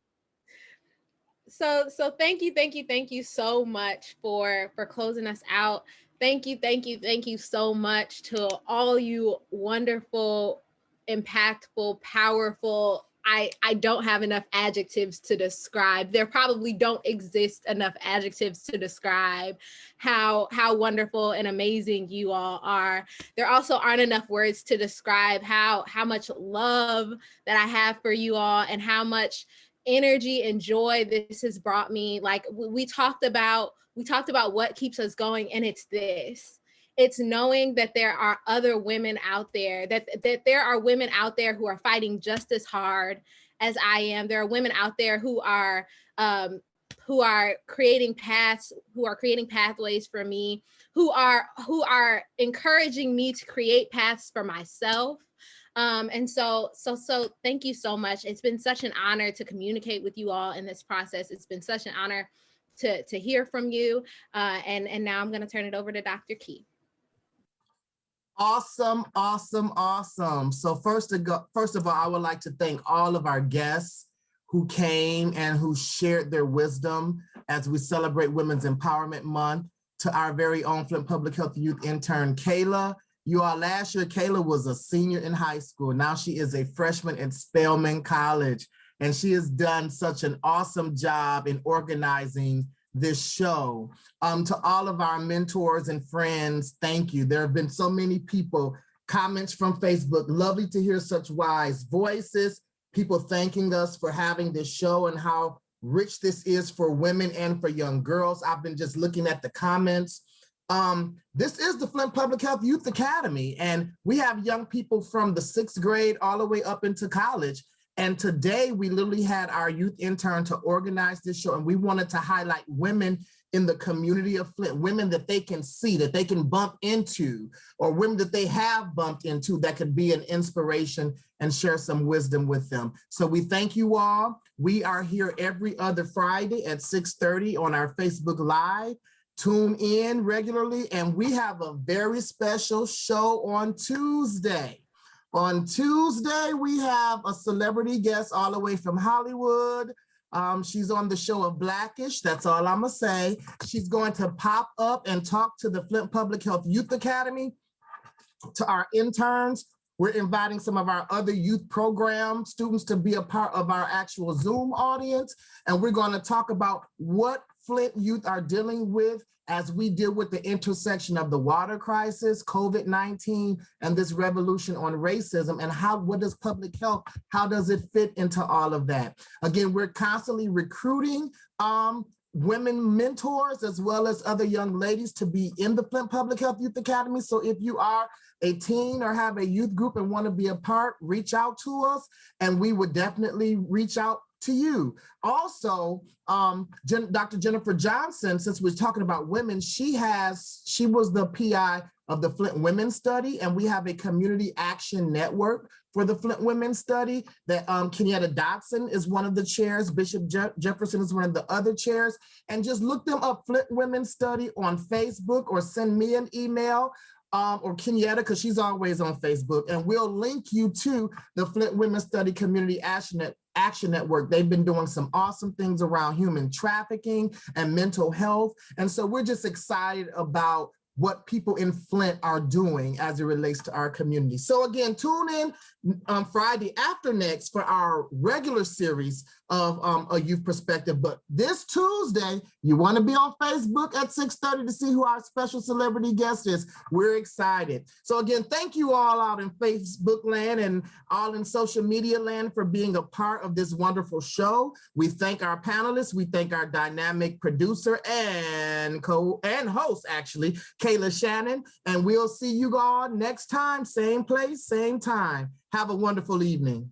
Speaker 2: So thank you so much for closing us out. Thank you so much to all you wonderful, impactful, powerful. I don't have enough adjectives to describe. There probably don't exist enough adjectives to describe how wonderful and amazing you all are. There also aren't enough words to describe how much love that I have for you all and how much energy and joy this has brought me. Like we talked about what keeps us going, and it's this. It's knowing that there are other women out there, that there are women out there who are fighting just as hard as I am. There are women out there who are creating paths, who are creating pathways for me, who are encouraging me to create paths for myself. And so thank you so much. It's been such an honor to communicate with you all in this process. It's been such an honor to hear from you. And now I'm going to turn it over to Dr. Key.
Speaker 1: Awesome. So first of all, I would like to thank all of our guests who came and who shared their wisdom as we celebrate Women's Empowerment Month. To our very own Flint Public Health Youth intern, Kayla. You all, last year, Kayla was a senior in high school. Now she is a freshman at Spelman College, and she has done such an awesome job in organizing this show. To all of our mentors and friends, thank you. There have been so many people, comments from Facebook, lovely to hear such wise voices, people thanking us for having this show and how rich this is for women and for young girls. I've been just looking at the comments. This is the Flint Public Health Youth Academy, and we have young people from the 6th grade all the way up into college. And today we literally had our youth intern to organize this show, and we wanted to highlight women in the community of Flint, women that they can see, that they can bump into, or women that they have bumped into that could be an inspiration and share some wisdom with them. So we thank you all. We are here every other Friday at 6:30 on our Facebook Live. Tune in regularly, and we have a very special show on Tuesday. On Tuesday, we have a celebrity guest all the way from Hollywood. She's on the show of Blackish. That's all I'm gonna say. She's going to pop up and talk to the Flint Public Health Youth Academy, to our interns. We're inviting some of our other youth program students to be a part of our actual Zoom audience. And we're gonna talk about what Flint youth are dealing with as we deal with the intersection of the water crisis, COVID-19, and this revolution on racism, and what does public health, how does it fit into all of that? Again, we're constantly recruiting women mentors as well as other young ladies to be in the Flint Public Health Youth Academy. So if you are a teen or have a youth group and want to be a part, reach out to us, and we would definitely reach out to you. Also, Dr. Jennifer Johnson, since we're talking about women, she was the PI of the Flint Women's Study, and we have a community action network for the Flint Women's Study that Kenyatta Dotson is one of the chairs, Bishop Jefferson is one of the other chairs, and just look them up, Flint Women's Study on Facebook, or send me an email, or Kenyatta, because she's always on Facebook, and we'll link you to the Flint Women's Study Community Action Network. They've been doing some awesome things around human trafficking and mental health. And so we're just excited about what people in Flint are doing as it relates to our community. So again, tune in on Friday after next for our regular series of A Youth Perspective. But this Tuesday, you want to be on Facebook at 6:30 to see who our special celebrity guest is. We're excited. So again, thank you all out in Facebook land and all in social media land for being a part of this wonderful show. We thank our panelists. We thank our dynamic producer and host, actually, Kayla Shannon. And we'll see you all next time, same place, same time. Have a wonderful evening.